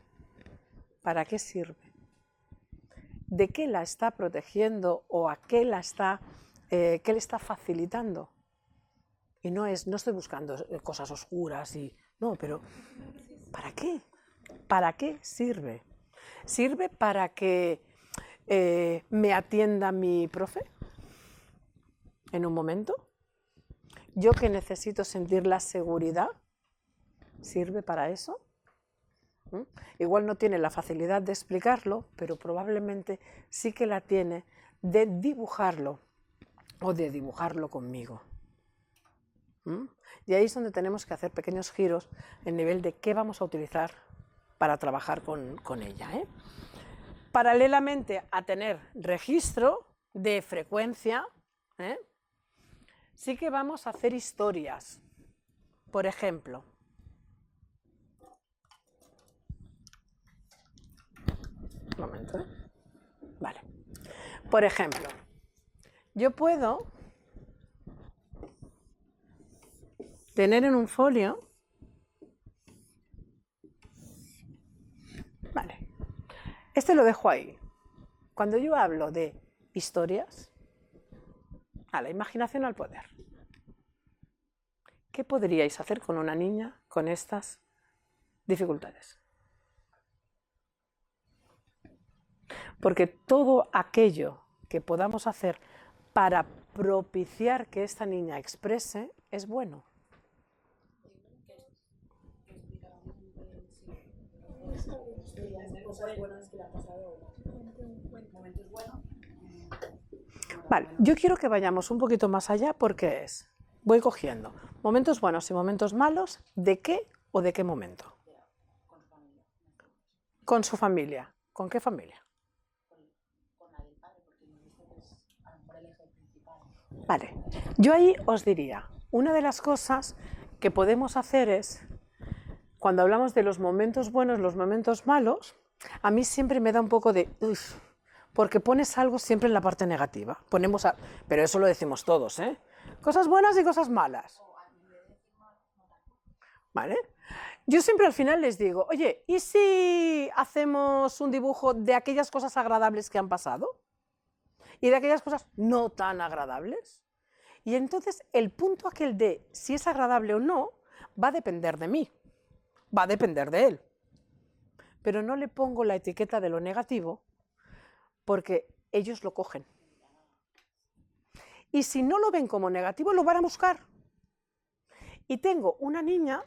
¿Para qué sirve? ¿De qué la está protegiendo o a qué la está, qué le está facilitando? Y no estoy buscando cosas oscuras y no, pero ¿para qué? ¿Para qué sirve? ¿Sirve para que me atienda mi profe en un momento? ¿Yo que necesito sentir la seguridad? ¿Sirve para eso? Igual no tiene la facilidad de explicarlo, pero probablemente sí que la tiene de dibujarlo o de dibujarlo conmigo. Y ahí es donde tenemos que hacer pequeños giros en nivel de qué vamos a utilizar para trabajar con ella. Paralelamente a tener registro de frecuencia, sí que vamos a hacer historias. Por ejemplo, un momento, vale. Por ejemplo, yo puedo tener en un folio, vale, este lo dejo ahí. Cuando yo hablo de historias, a la imaginación al poder. ¿Qué podríais hacer con una niña con estas dificultades? Porque todo aquello que podamos hacer para propiciar que esta niña exprese es bueno. Vale, yo quiero que vayamos un poquito más allá porque voy cogiendo momentos buenos y momentos malos, ¿de qué o de qué momento? Con su familia. ¿Con qué familia? Vale, yo ahí os diría, una de las cosas que podemos hacer es, cuando hablamos de los momentos buenos, los momentos malos, a mí siempre me da un poco de, porque pones algo siempre en la parte negativa. Pero eso lo decimos todos, ¿eh? Cosas buenas y cosas malas. ¿Vale? Yo siempre al final les digo, oye, ¿y si hacemos un dibujo de aquellas cosas agradables que han pasado? Y de aquellas cosas no tan agradables. Y entonces el punto aquel de si es agradable o no va a depender de mí, va a depender de él. Pero no le pongo la etiqueta de lo negativo porque ellos lo cogen. Y si no lo ven como negativo, lo van a buscar. Y tengo una niña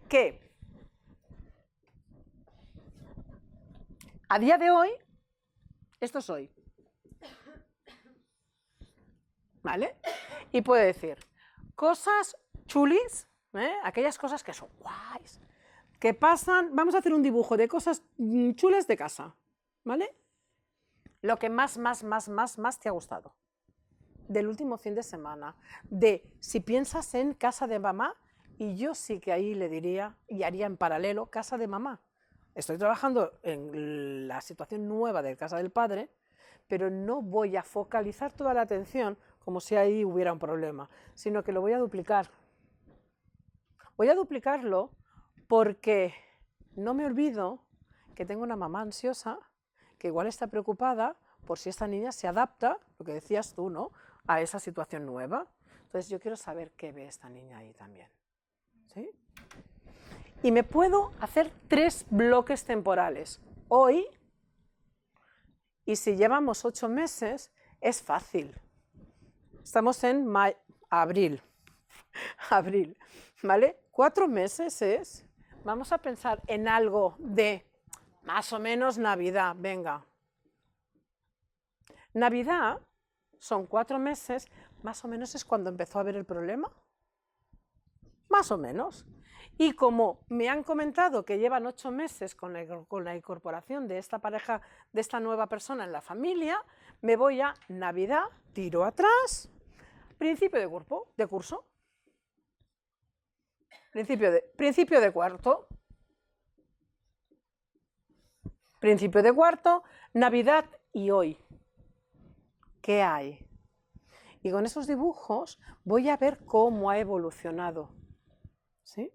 que a día de hoy, esto soy. ¿Vale? Y puede decir cosas chulis, aquellas cosas que son guays, que pasan. Vamos a hacer un dibujo de cosas chulas de casa, ¿vale? Lo que más te ha gustado del último fin de semana, de si piensas en casa de mamá, y yo sí que ahí le diría y haría en paralelo casa de mamá. Estoy trabajando en la situación nueva de casa del padre, pero no voy a focalizar toda la atención como si ahí hubiera un problema, sino que lo voy a duplicar. Voy a duplicarlo porque no me olvido que tengo una mamá ansiosa que igual está preocupada por si esta niña se adapta, lo que decías tú, ¿no?, a esa situación nueva. Entonces yo quiero saber qué ve esta niña ahí también. ¿Sí? Y me puedo hacer 3 bloques temporales. Hoy, y si llevamos 8 meses, es fácil. Estamos en abril, ¿vale? 4 meses es, vamos a pensar en algo de más o menos Navidad, venga. Navidad son 4 meses, más o menos es cuando empezó a haber el problema. Más o menos. Y como me han comentado que llevan 8 meses con la incorporación de esta pareja, de esta nueva persona en la familia, me voy a Navidad, tiro atrás, principio de curso, principio de cuarto, principio de cuarto, Navidad y hoy. ¿Qué hay? Y con esos dibujos voy a ver cómo ha evolucionado. ¿Sí?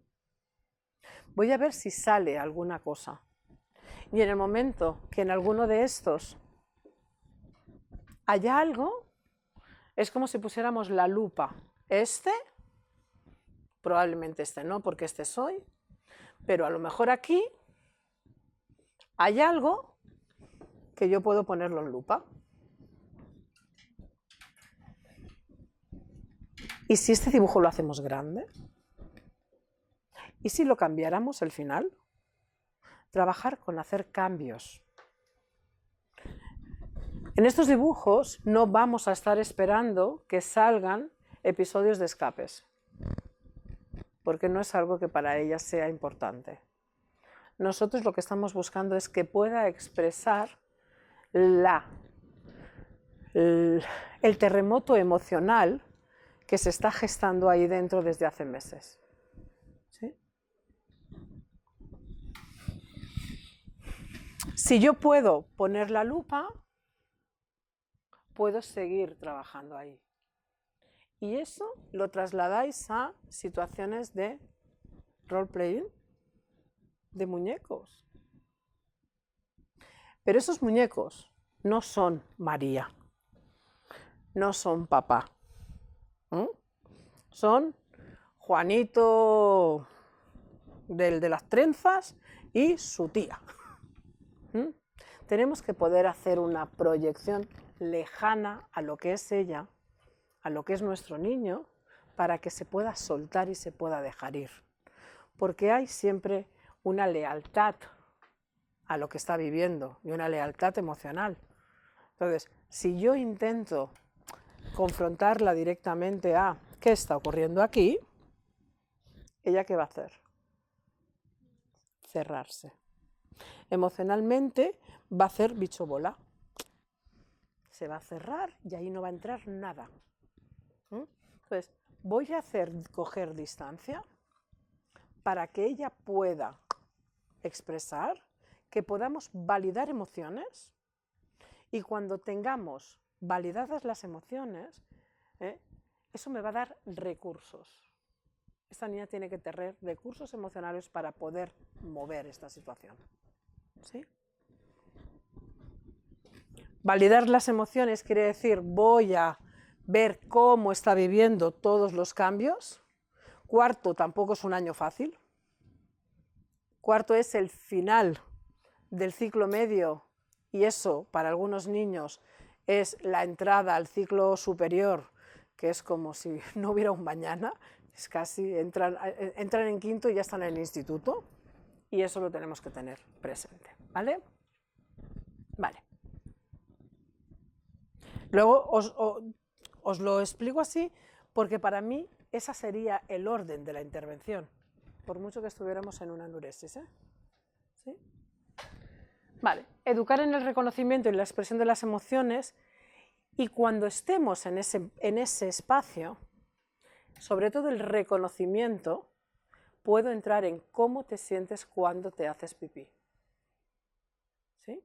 Voy a ver si sale alguna cosa. Y en el momento que en alguno de estos haya algo, es como si pusiéramos la lupa. Probablemente no, porque soy, pero a lo mejor aquí hay algo que yo puedo ponerlo en lupa. ¿Y si este dibujo lo hacemos grande? ¿Y si lo cambiáramos el final? trabajar con hacer cambios. En estos dibujos no vamos a estar esperando que salgan episodios de escapes, porque no es algo que para ella sea importante. Nosotros lo que estamos buscando es que pueda expresar el terremoto emocional que se está gestando ahí dentro desde hace meses. ¿Sí? Si yo puedo poner la lupa, puedo seguir trabajando ahí. Y eso lo trasladáis a situaciones de role-playing, de muñecos. Pero esos muñecos no son María, no son papá. Son Juanito de las trenzas y su tía. Tenemos que poder hacer una proyección lejana a lo que es ella, a lo que es nuestro niño, para que se pueda soltar y se pueda dejar ir. Porque hay siempre una lealtad a lo que está viviendo y una lealtad emocional. Entonces, si yo intento confrontarla directamente a qué está ocurriendo aquí, ¿ella qué va a hacer? Cerrarse. Emocionalmente va a hacer bicho bola. Se va a cerrar y ahí no va a entrar nada. Entonces, voy a coger distancia para que ella pueda expresar, que podamos validar emociones, y cuando tengamos validadas las emociones, eso me va a dar recursos. Esta niña tiene que tener recursos emocionales para poder mover esta situación. ¿Sí? Validar las emociones quiere decir, voy a ver cómo está viviendo todos los cambios. Cuarto tampoco es un año fácil. Cuarto es el final del ciclo medio, y eso para algunos niños es la entrada al ciclo superior, que es como si no hubiera un mañana. Es casi, entran en quinto y ya están en el instituto, y eso lo tenemos que tener presente, ¿vale? Vale. Luego os lo explico así porque para mí ese sería el orden de la intervención, por mucho que estuviéramos en una enuresis, ¿sí? Vale, educar en el reconocimiento y la expresión de las emociones, y cuando estemos en ese espacio, sobre todo el reconocimiento, puedo entrar en cómo te sientes cuando te haces pipí. ¿Sí?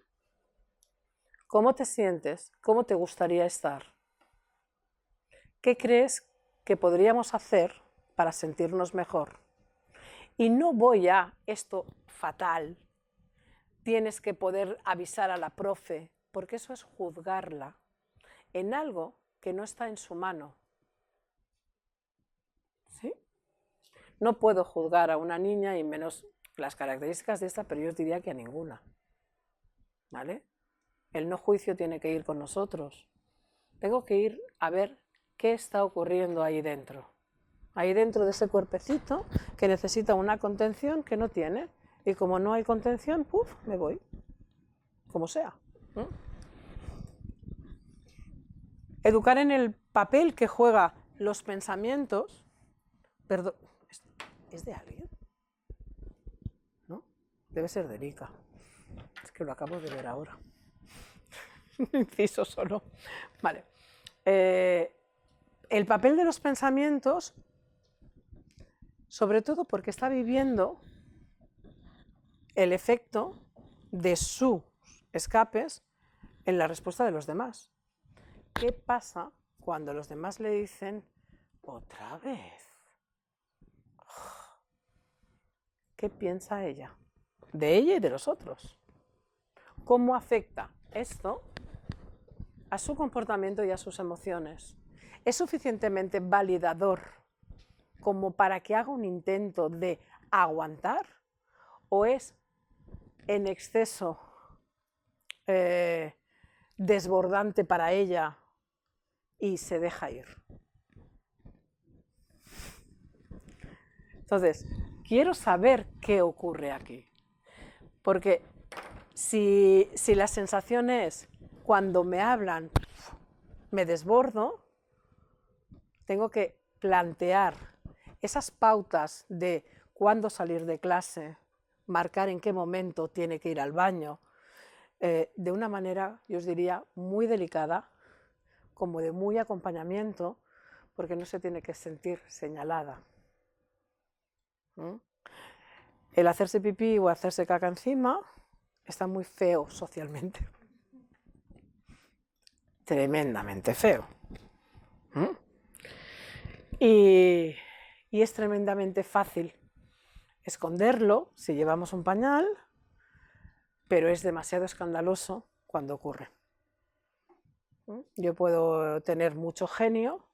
¿Cómo te sientes? ¿Cómo te gustaría estar? ¿Qué crees que podríamos hacer para sentirnos mejor? Y no voy a esto fatal, tienes que poder avisar a la profe, porque eso es juzgarla en algo que no está en su mano. ¿Sí? No puedo juzgar a una niña, y menos las características de esta, pero yo os diría que a ninguna. ¿Vale? El no juicio tiene que ir con nosotros. Tengo que ir a ver qué está ocurriendo ahí dentro de ese cuerpecito que necesita una contención que no tiene, y como no hay contención, me voy, como sea. Educar en el papel que juega los pensamientos. Perdón, ¿es de alguien? ¿No? Debe ser de Erika. Es que lo acabo de ver ahora. Inciso solo. Vale. El papel de los pensamientos, sobre todo porque está viviendo el efecto de sus escapes en la respuesta de los demás. ¿Qué pasa cuando los demás le dicen otra vez? ¿Qué piensa ella? De ella y de los otros. ¿Cómo afecta esto a su comportamiento y a sus emociones? ¿Es suficientemente validador como para que haga un intento de aguantar? ¿O es en exceso desbordante para ella y se deja ir? Entonces, quiero saber qué ocurre aquí. Porque si la sensación es cuando me hablan, me desbordo, tengo que plantear esas pautas de cuándo salir de clase, marcar en qué momento tiene que ir al baño, de una manera, yo os diría, muy delicada, como de muy acompañamiento, porque no se tiene que sentir señalada. El hacerse pipí o hacerse caca encima está muy feo socialmente. Tremendamente feo. Y es tremendamente fácil esconderlo si llevamos un pañal, pero es demasiado escandaloso cuando ocurre. Yo puedo tener mucho genio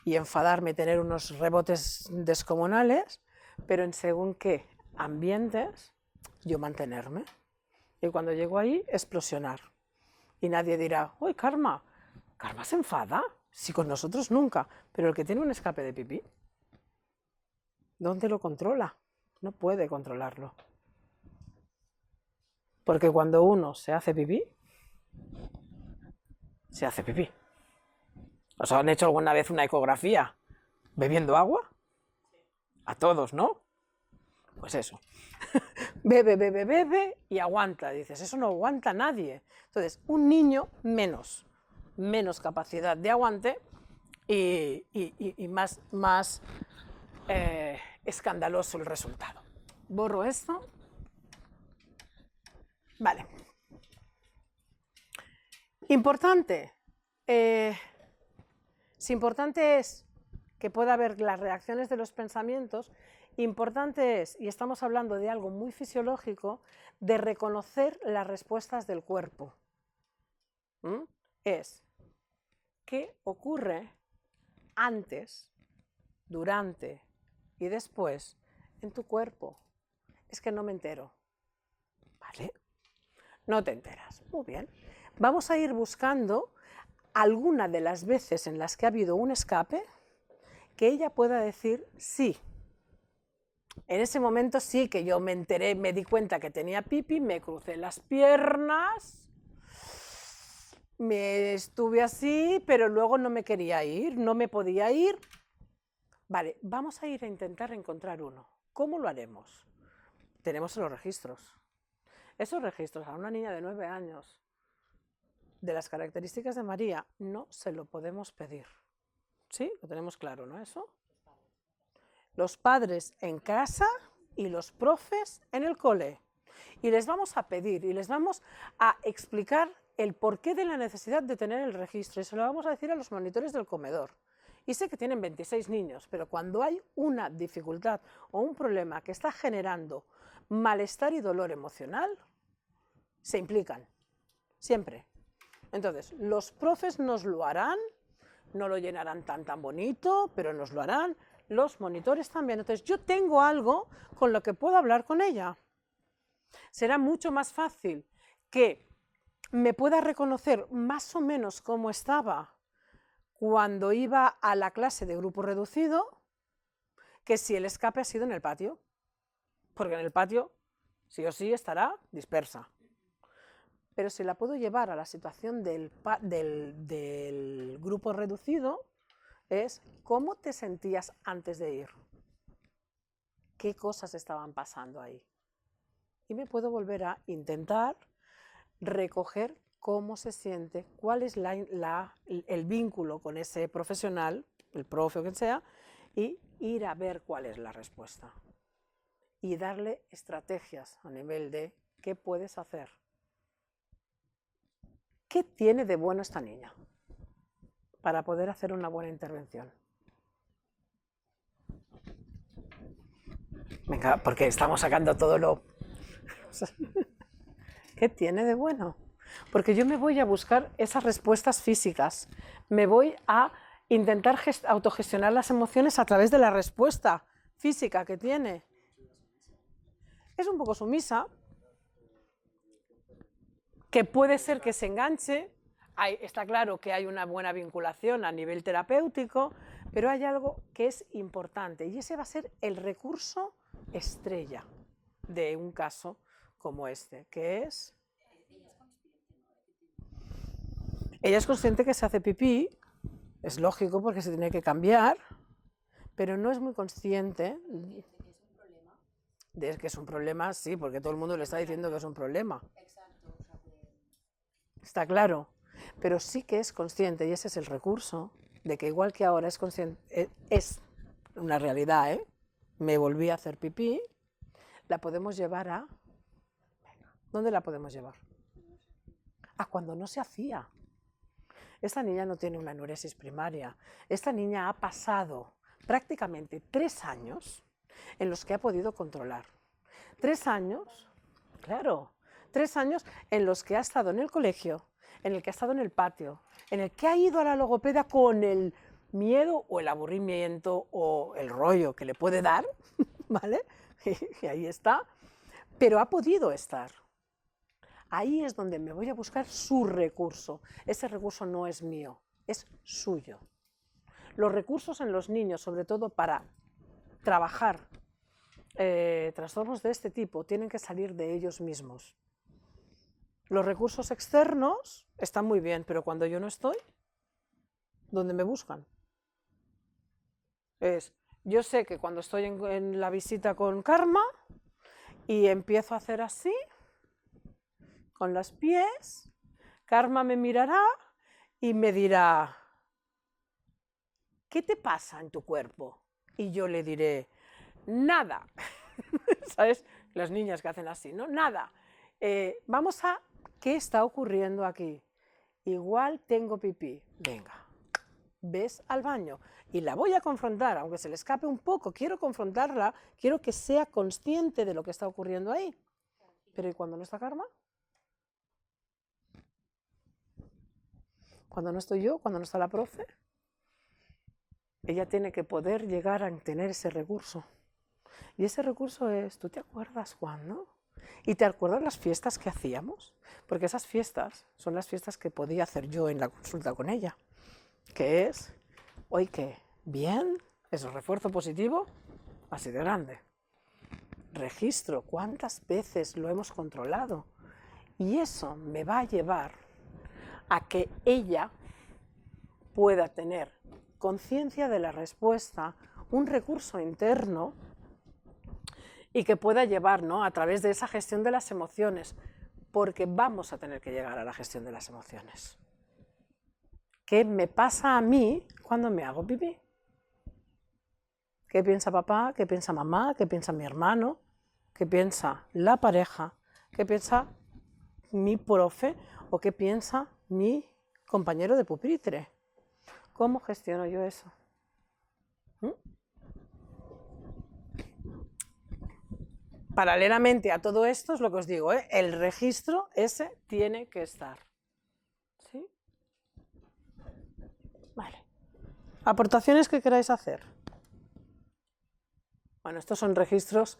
y enfadarme, tener unos rebotes descomunales, pero en según qué ambientes yo mantenerme. Y cuando llego ahí, explosionar. Y nadie dirá, uy, Karma se enfada, si con nosotros nunca, pero el que tiene un escape de pipí, ¿dónde lo controla? No puede controlarlo. Porque cuando uno se hace pipí, se hace pipí. ¿Os han hecho alguna vez una ecografía bebiendo agua? A todos, ¿no? Pues eso. Bebe y aguanta. Dices, eso no aguanta nadie. Entonces, un niño menos capacidad de aguante y más escandaloso el resultado. Borro esto. Vale. Importante. Si importante es que pueda haber las reacciones de los pensamientos, importante es, y estamos hablando de algo muy fisiológico, de reconocer las respuestas del cuerpo. Es qué ocurre antes, durante y después en tu cuerpo. Es que no me entero. ¿Vale? No te enteras. Muy bien. Vamos a ir buscando alguna de las veces en las que ha habido un escape que ella pueda decir sí. En ese momento sí que yo me enteré, me di cuenta que tenía pipi, me crucé las piernas, me estuve así, pero luego no me quería ir, no me podía ir. Vale, vamos a ir a intentar encontrar uno. ¿Cómo lo haremos? Tenemos los registros. Esos registros a una niña de 9 años, de las características de María, no se lo podemos pedir. ¿Sí? Lo tenemos claro, ¿no? Eso. Los padres en casa y los profes en el cole. Y les vamos a pedir y les vamos a explicar el porqué de la necesidad de tener el registro. Y se lo vamos a decir a los monitores del comedor. Y sé que tienen 26 niños, pero cuando hay una dificultad o un problema que está generando malestar y dolor emocional, se implican. Siempre. Entonces, los profes nos lo harán, no lo llenarán tan bonito, pero nos lo harán. Los monitores también. Entonces, yo tengo algo con lo que puedo hablar con ella. Será mucho más fácil que me pueda reconocer más o menos cómo estaba cuando iba a la clase de grupo reducido que si el escape ha sido en el patio. Porque en el patio, sí o sí, estará dispersa. Pero si la puedo llevar a la situación del grupo reducido, es cómo te sentías antes de ir, qué cosas estaban pasando ahí. Y me puedo volver a intentar recoger cómo se siente, cuál es el vínculo con ese profesional, el profe o quien sea, y ir a ver cuál es la respuesta. Y darle estrategias a nivel de qué puedes hacer. ¿Qué tiene de bueno esta niña para poder hacer una buena intervención? Venga, porque estamos sacando todo lo... ¿Qué tiene de bueno? Porque yo me voy a buscar esas respuestas físicas, me voy a intentar autogestionar las emociones a través de la respuesta física que tiene. Es un poco sumisa, que puede ser que se enganche, está claro que hay una buena vinculación a nivel terapéutico, pero hay algo que es importante y ese va a ser el recurso estrella de un caso como este, que es... Ella es consciente que se hace pipí, es lógico porque se tiene que cambiar, pero no es muy consciente de que es un problema, sí, porque todo el mundo le está diciendo que es un problema. Está claro, pero sí que es consciente, y ese es el recurso, de que igual que ahora es consciente, es una realidad, ¿eh? Me volví a hacer pipí, la podemos llevar a... ¿Dónde la podemos llevar? A cuando no se hacía. Esta niña no tiene una enuresis primaria. Esta niña ha pasado prácticamente 3 años en los que ha podido controlar. 3 años, claro, 3 años en los que ha estado en el colegio, en el que ha estado en el patio, en el que ha ido a la logopeda con el miedo o el aburrimiento o el rollo que le puede dar, ¿vale? Y ahí está, pero ha podido estar. Ahí es donde me voy a buscar su recurso. Ese recurso no es mío, es suyo. Los recursos en los niños, sobre todo para trabajar trastornos de este tipo, tienen que salir de ellos mismos. Los recursos externos están muy bien, pero cuando yo no estoy, ¿dónde me buscan? Yo sé que cuando estoy en la visita con Karma y empiezo a hacer así, con los pies, Karma me mirará y me dirá, ¿qué te pasa en tu cuerpo? Y yo le diré, nada. ¿Sabes? Las niñas que hacen así, ¿no? Nada. Vamos a, ¿qué está ocurriendo aquí? Igual tengo pipí. Venga, ves al baño. Y la voy a confrontar, aunque se le escape un poco, quiero confrontarla, quiero que sea consciente de lo que está ocurriendo ahí. Pero ¿y cuando no está Karma? Cuando no estoy yo, cuando no está la profe, ella tiene que poder llegar a tener ese recurso. Y ese recurso es, ¿tú te acuerdas cuándo? ¿Y te acuerdas las fiestas que hacíamos? Porque esas fiestas son las fiestas que podía hacer yo en la consulta con ella. Que es, hoy qué, bien, eso, refuerzo positivo, así de grande. Registro, ¿cuántas veces lo hemos controlado? Y eso me va a llevar a que ella pueda tener conciencia de la respuesta, un recurso interno y que pueda llevar, ¿no?, a través de esa gestión de las emociones, porque vamos a tener que llegar a la gestión de las emociones. ¿Qué me pasa a mí cuando me hago pipí? ¿Qué piensa papá? ¿Qué piensa mamá? ¿Qué piensa mi hermano? ¿Qué piensa la pareja? ¿Qué piensa mi profe? ¿O qué piensa mi compañero de pupitre? ¿Cómo gestiono yo eso? Paralelamente a todo esto es lo que os digo, el registro ese tiene que estar. ¿Sí? Vale. ¿Aportaciones que queráis hacer? Bueno, estos son registros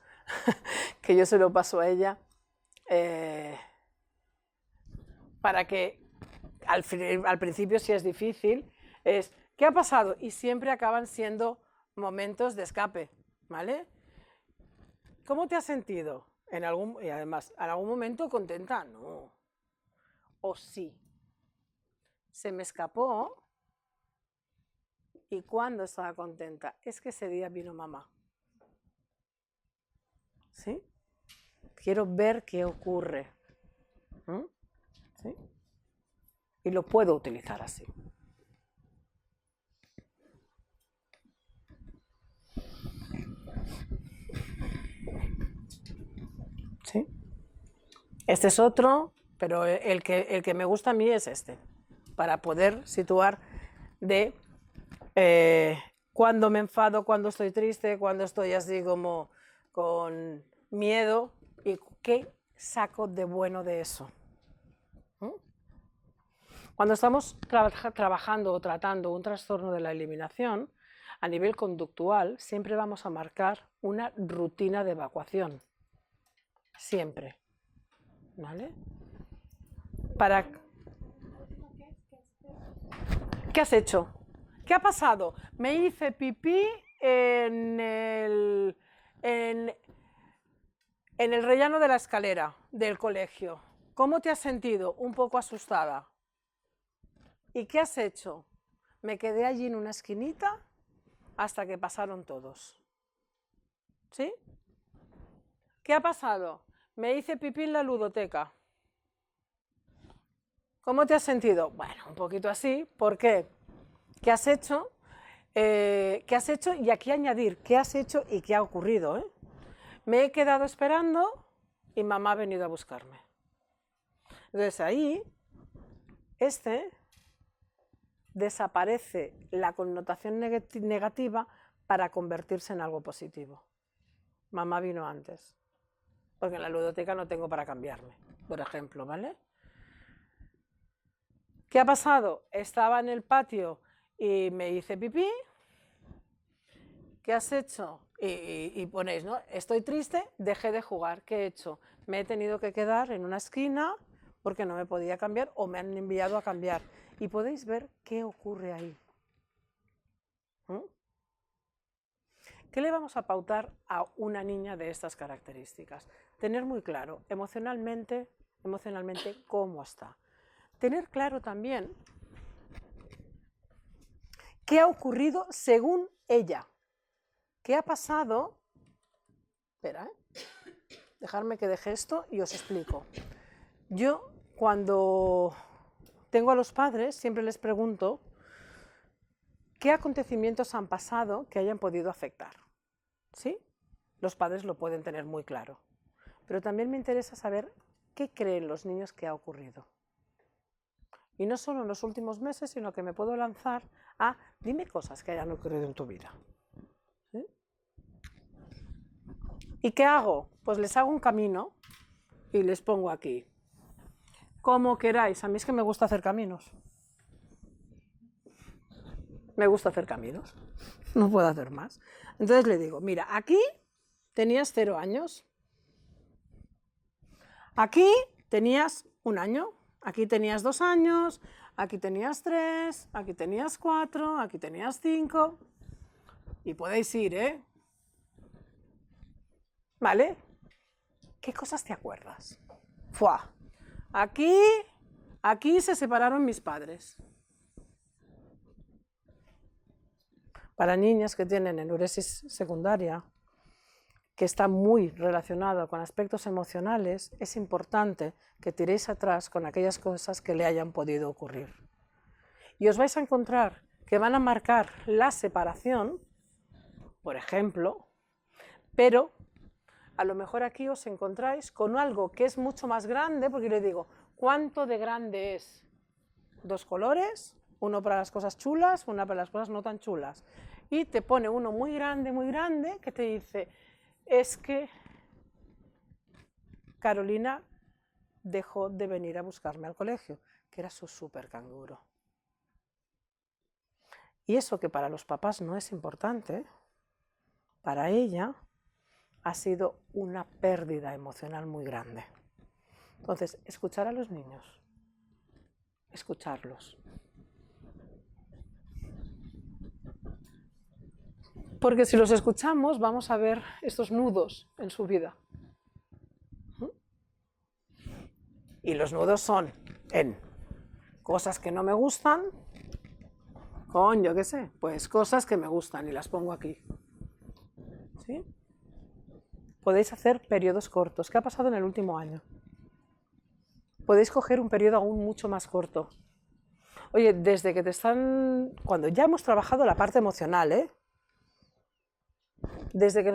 que yo se lo paso a ella para que al principio, si es difícil, es ¿qué ha pasado? Y siempre acaban siendo momentos de escape, ¿vale? ¿Cómo te has sentido? Y además, ¿en algún momento contenta? No. O sí. Se me escapó. ¿Y cuándo estaba contenta? Es que ese día vino mamá. ¿Sí? Quiero ver qué ocurre. ¿Sí? Y lo puedo utilizar así. ¿Sí? Este es otro, pero el que me gusta a mí es este, para poder situar de cuando me enfado, cuando estoy triste, cuando estoy así como con miedo y qué saco de bueno de eso. Cuando estamos trabajando o tratando un trastorno de la eliminación, a nivel conductual siempre vamos a marcar una rutina de evacuación. Siempre. ¿Vale? ¿Qué has hecho? ¿Qué ha pasado? Me hice pipí en el rellano de la escalera. del colegio. ¿Cómo te has sentido? Un poco asustada. ¿Y qué has hecho? Me quedé allí en una esquinita hasta que pasaron todos. ¿Sí? ¿Qué ha pasado? Me hice pipí en la ludoteca. ¿Cómo te has sentido? Bueno, un poquito así. ¿Por qué? ¿Qué has hecho? ¿Qué has hecho? Y aquí añadir qué has hecho y qué ha ocurrido. Me he quedado esperando y mamá ha venido a buscarme. Entonces ahí, desaparece la connotación negativa para convertirse en algo positivo. Mamá vino antes, porque en la ludoteca no tengo para cambiarme, por ejemplo, ¿vale? ¿Qué ha pasado? Estaba en el patio y me hice pipí. ¿Qué has hecho? Y ponéis, ¿no? Estoy triste, dejé de jugar. ¿Qué he hecho? Me he tenido que quedar en una esquina porque no me podía cambiar o me han enviado a cambiar. Y podéis ver qué ocurre ahí. ¿Qué le vamos a pautar a una niña de estas características? Tener muy claro emocionalmente cómo está. Tener claro también qué ha ocurrido según ella. ¿Qué ha pasado? Espera, dejadme que deje esto y os explico. Yo, cuando tengo a los padres, siempre les pregunto qué acontecimientos han pasado que hayan podido afectar. ¿Sí? Los padres lo pueden tener muy claro. Pero también me interesa saber qué creen los niños que ha ocurrido. Y no solo en los últimos meses, sino que me puedo lanzar a dime cosas que hayan ocurrido en tu vida. ¿Sí? ¿Y qué hago? Pues les hago un camino y les pongo aquí. Como queráis, a mí es que me gusta hacer caminos. Me gusta hacer caminos, no puedo hacer más. Entonces le digo, mira, aquí tenías 0 años, aquí tenías 1 año, aquí tenías 2 años, aquí tenías 3, aquí tenías 4, aquí tenías 5, y podéis ir, ¿eh? ¿Vale? ¿Qué cosas te acuerdas? ¡Fua! Aquí se separaron mis padres. Para niñas que tienen enuresis secundaria, que está muy relacionada con aspectos emocionales, es importante que tiréis atrás con aquellas cosas que le hayan podido ocurrir. Y os vais a encontrar que van a marcar la separación, por ejemplo, pero a lo mejor aquí os encontráis con algo que es mucho más grande, porque le digo, ¿cuánto de grande es? 2 colores, uno para las cosas chulas, una para las cosas no tan chulas. Y te pone uno muy grande, que te dice, es que Carolina dejó de venir a buscarme al colegio, que era su súper canguro. Y eso que para los papás no es importante, para ella ha sido una pérdida emocional muy grande. Entonces, escuchar a los niños, escucharlos. Porque si los escuchamos, vamos a ver estos nudos en su vida. Y los nudos son en cosas que no me gustan, con, yo qué sé, pues cosas que me gustan y las pongo aquí. ¿Sí? Podéis hacer periodos cortos. ¿Qué ha pasado en el último año? Podéis coger un periodo aún mucho más corto. Oye, desde que cuando ya hemos trabajado la parte emocional, desde que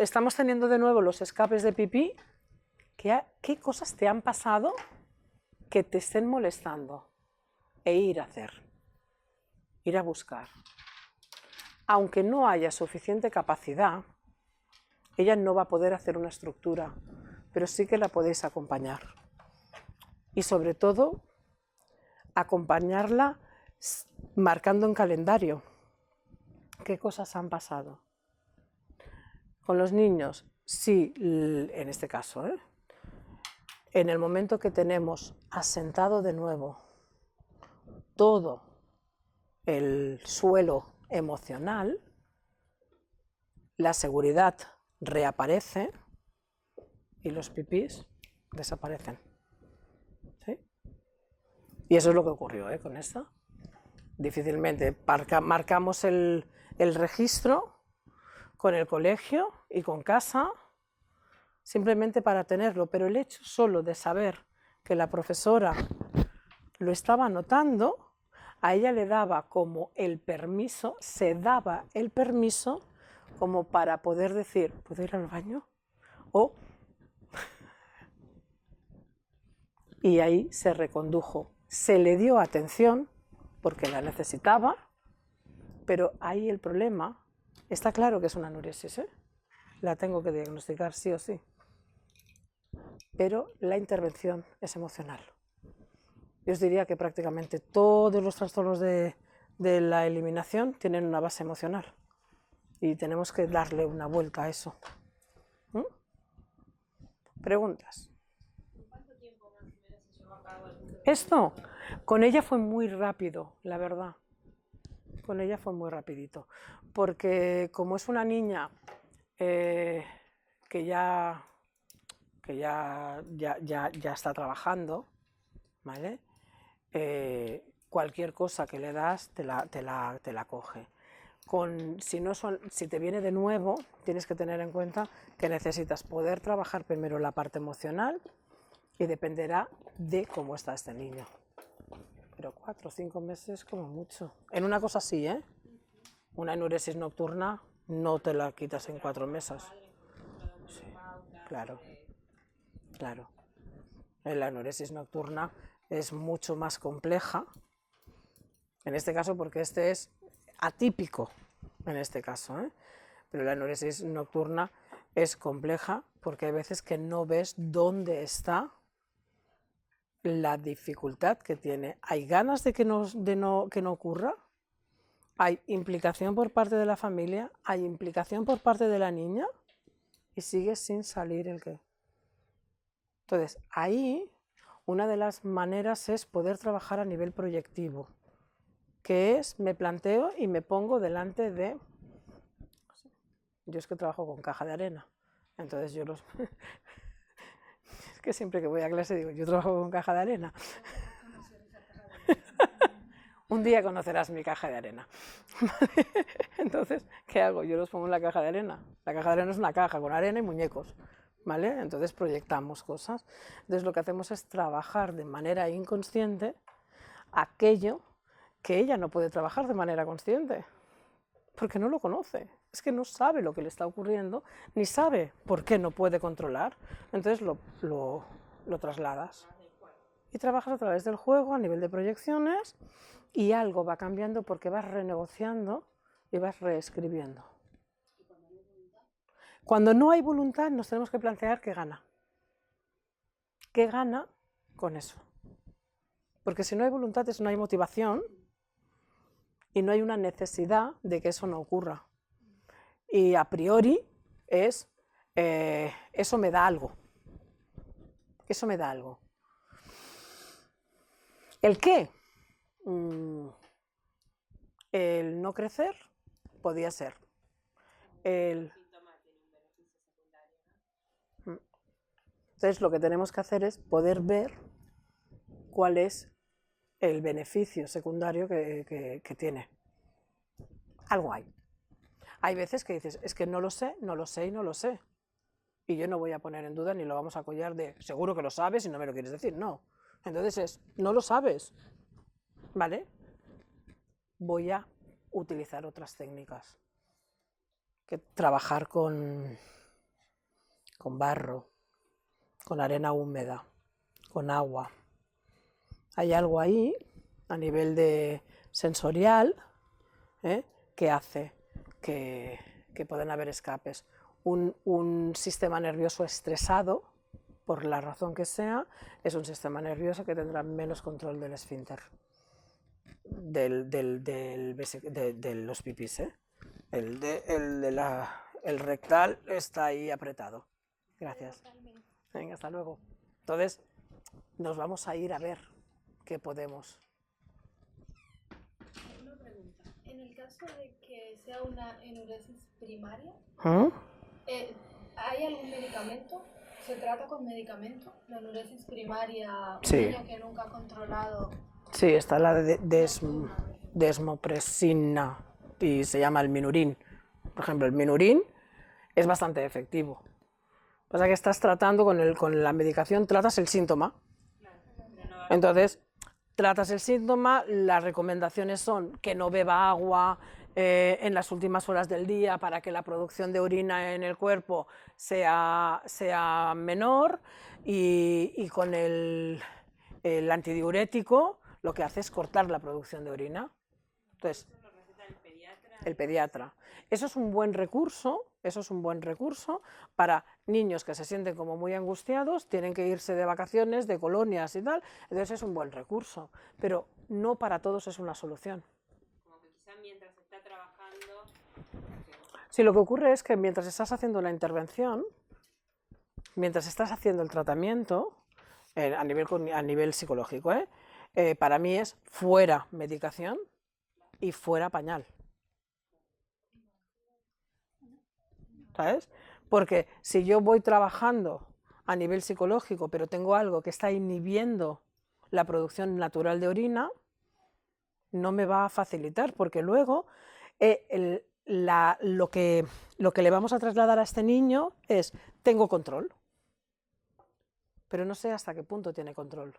estamos teniendo de nuevo los escapes de pipí, ¿qué cosas te han pasado que te estén molestando? E ir a hacer, ir a buscar. Aunque no haya suficiente capacidad, ella no va a poder hacer una estructura, pero sí que la podéis acompañar. Y sobre todo, acompañarla marcando en calendario qué cosas han pasado. Con los niños, sí, en este caso, en el momento que tenemos asentado de nuevo todo el suelo emocional, la seguridad reaparece y los pipís desaparecen. ¿Sí? Y eso es lo que ocurrió con esta. Difícilmente marcamos el registro con el colegio y con casa, simplemente para tenerlo, pero el hecho solo de saber que la profesora lo estaba anotando, a ella le daba como el permiso, se daba el permiso como para poder decir, ¿puedo ir al baño? Y ahí se recondujo, se le dio atención porque la necesitaba, pero ahí el problema, está claro que es una anuresis, la tengo que diagnosticar sí o sí, pero la intervención es emocional. Yo os diría que prácticamente todos los trastornos de la eliminación tienen una base emocional y tenemos que darle una vuelta a eso. ¿Preguntas? ¿Cuánto tiempo más o menos se llevó a cabo el proceso? Esto, con ella fue muy rápido, la verdad. Con ella fue muy rapidito, porque como es una niña que ya está trabajando, ¿vale? Cualquier cosa que le das te la coge. Si te viene de nuevo, tienes que tener en cuenta que necesitas poder trabajar primero la parte emocional y dependerá de cómo está este niño. Pero 4 o 5 meses como mucho. En una cosa sí, una enuresis nocturna no te la quitas en 4 meses. Sí, claro. La enuresis nocturna es mucho más compleja, en este caso porque este es atípico, en este caso, pero la enuresis nocturna es compleja porque hay veces que no ves dónde está la dificultad que tiene. Hay ganas de que no ocurra, hay implicación por parte de la familia, hay implicación por parte de la niña y sigue sin salir el qué. Entonces, ahí una de las maneras es poder trabajar a nivel proyectivo, que es, me planteo y me pongo delante de... Yo es que trabajo con caja de arena, entonces yo los... Es que siempre que voy a clase digo, yo trabajo con caja de arena. Un día conocerás mi caja de arena. Entonces, ¿qué hago? Yo los pongo en la caja de arena. La caja de arena es una caja con arena y muñecos, ¿vale? Entonces proyectamos cosas. Entonces lo que hacemos es trabajar de manera inconsciente aquello que ella no puede trabajar de manera consciente, porque no lo conoce. Es que no sabe lo que le está ocurriendo, ni sabe por qué no puede controlar. Entonces lo trasladas. Y trabajas a través del juego, a nivel de proyecciones, y algo va cambiando porque vas renegociando y vas reescribiendo. Cuando no hay voluntad, nos tenemos que plantear qué gana. ¿Qué gana con eso? Porque si no hay voluntad, no hay motivación y no hay una necesidad de que eso no ocurra. Y a priori es, eso me da algo. Eso me da algo. ¿El qué? El no crecer podía ser. Entonces lo que tenemos que hacer es poder ver cuál es el beneficio secundario que tiene. Algo hay. Hay veces que dices, es que no lo sé, no lo sé y no lo sé. Y yo no voy a poner en duda ni lo vamos a collar de seguro que lo sabes y no me lo quieres decir. No. Entonces es, no lo sabes. ¿Vale? Voy a utilizar otras técnicas. Que trabajar con barro, con arena húmeda, con agua. Hay algo ahí, a nivel de sensorial, que hace que puedan haber escapes. Un sistema nervioso estresado, por la razón que sea, es un sistema nervioso que tendrá menos control del esfínter, de los pipis. El rectal está ahí apretado. Gracias. Venga, hasta luego. Entonces, nos vamos a ir a ver qué podemos. Una pregunta. En el caso de que sea una enuresis primaria, ¿hay algún medicamento ¿Se trata con medicamento? La anuresis primaria, un Sí. niño que nunca ha controlado. Sí, está la desmopresina y se llama el Minurin. Por ejemplo, el Minurin es bastante efectivo. Pasa que estás tratando con la medicación, tratas el síntoma. Entonces, tratas el síntoma, las recomendaciones son que no beba agua en las últimas horas del día para que la producción de orina en el cuerpo sea menor y con el antidiurético lo que hace es cortar la producción de orina. Entonces, el pediatra. Eso es un buen recurso para niños que se sienten como muy angustiados, tienen que irse de vacaciones, de colonias y tal, entonces es un buen recurso, pero no para todos es una solución. Como que quizás mientras está trabajando... Sí, lo que ocurre es que mientras estás haciendo la intervención, mientras estás haciendo el tratamiento, a nivel psicológico, para mí es fuera medicación y fuera pañal. ¿Sabes? Porque si yo voy trabajando a nivel psicológico, pero tengo algo que está inhibiendo la producción natural de orina, no me va a facilitar, porque luego lo que le vamos a trasladar a este niño es, tengo control, pero no sé hasta qué punto tiene control,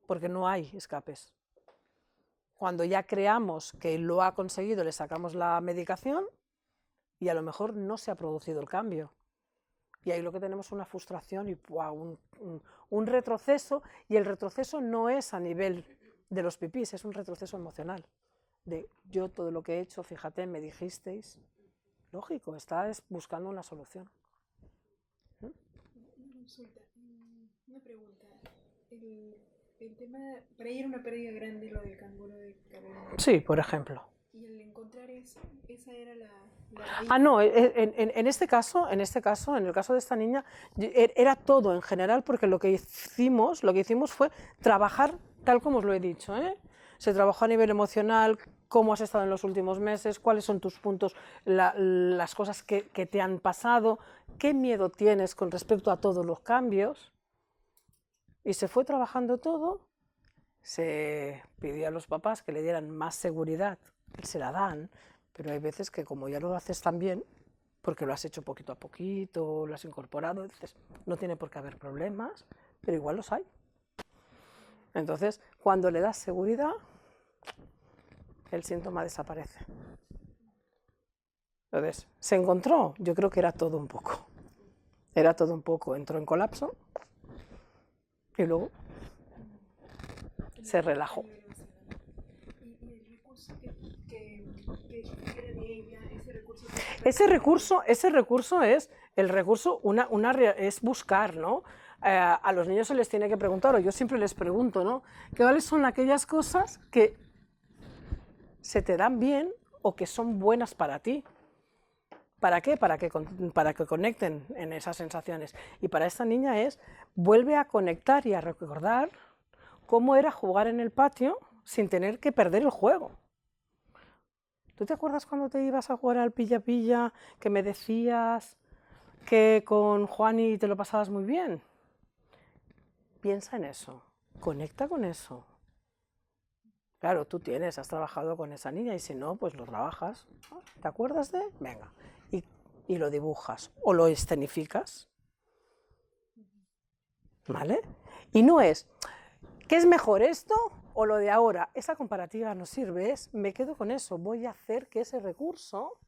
porque no hay escapes. Cuando ya creamos que lo ha conseguido, le sacamos la medicación, y a lo mejor no se ha producido el cambio. Y ahí lo que tenemos es una frustración y un retroceso, y el retroceso no es a nivel de los pipís, es un retroceso emocional. De yo todo lo que he hecho, fíjate, me dijisteis, lógico, estás buscando una solución. Una consulta, una pregunta. El tema, para ella era una pérdida grande lo del canguro de cabello. Sí, por ejemplo. Y al encontrar eso, esa era la No, en este caso, en el caso de esta niña, era todo en general, porque lo que hicimos fue trabajar tal como os lo he dicho, Se trabajó a nivel emocional, cómo has estado en los últimos meses, cuáles son tus puntos, las cosas que te han pasado, qué miedo tienes con respecto a todos los cambios. Y se fue trabajando todo, se pidió a los papás que le dieran más seguridad, se la dan, pero hay veces que como ya lo haces tan bien, porque lo has hecho poquito a poquito, lo has incorporado, entonces no tiene por qué haber problemas, pero igual los hay. Entonces, cuando le das seguridad, el síntoma desaparece. Entonces, ¿se encontró? Yo creo que era todo un poco. Entró en colapso y luego se relajó. y el recurso que era de ella, Ese recurso es es buscar, ¿no? A los niños se les tiene que preguntar, o yo siempre les pregunto, ¿no? ¿Cuáles son aquellas cosas que se te dan bien o que son buenas para ti? ¿Para qué? Para que conecten en esas sensaciones. Y para esta niña vuelve a conectar y a recordar cómo era jugar en el patio sin tener que perder el juego. ¿Tú te acuerdas cuando te ibas a jugar al pilla-pilla, que me decías que con Juani te lo pasabas muy bien? Piensa en eso, conecta con eso. Claro, tú has trabajado con esa niña y si no, pues lo trabajas. ¿Te acuerdas de? Venga, y lo dibujas o lo escenificas. ¿Vale? Y no es, ¿qué es mejor esto o lo de ahora? Esa comparativa no sirve, me quedo con eso, voy a hacer que ese recurso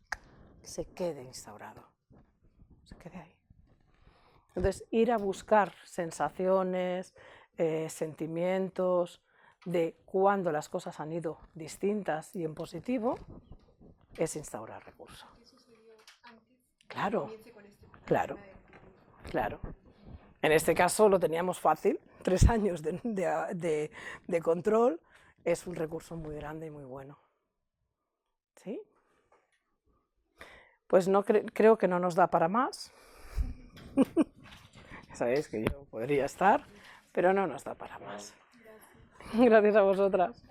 se quede instaurado, se quede ahí. Entonces, ir a buscar sensaciones, sentimientos de cuando las cosas han ido distintas y en positivo, es instaurar recurso. Claro, claro, claro. En este caso lo teníamos fácil, 3 años de control, es un recurso muy grande y muy bueno. ¿Sí? Pues no creo que no nos da para más. Sabéis que yo podría estar, pero no nos da para más. Gracias a vosotras.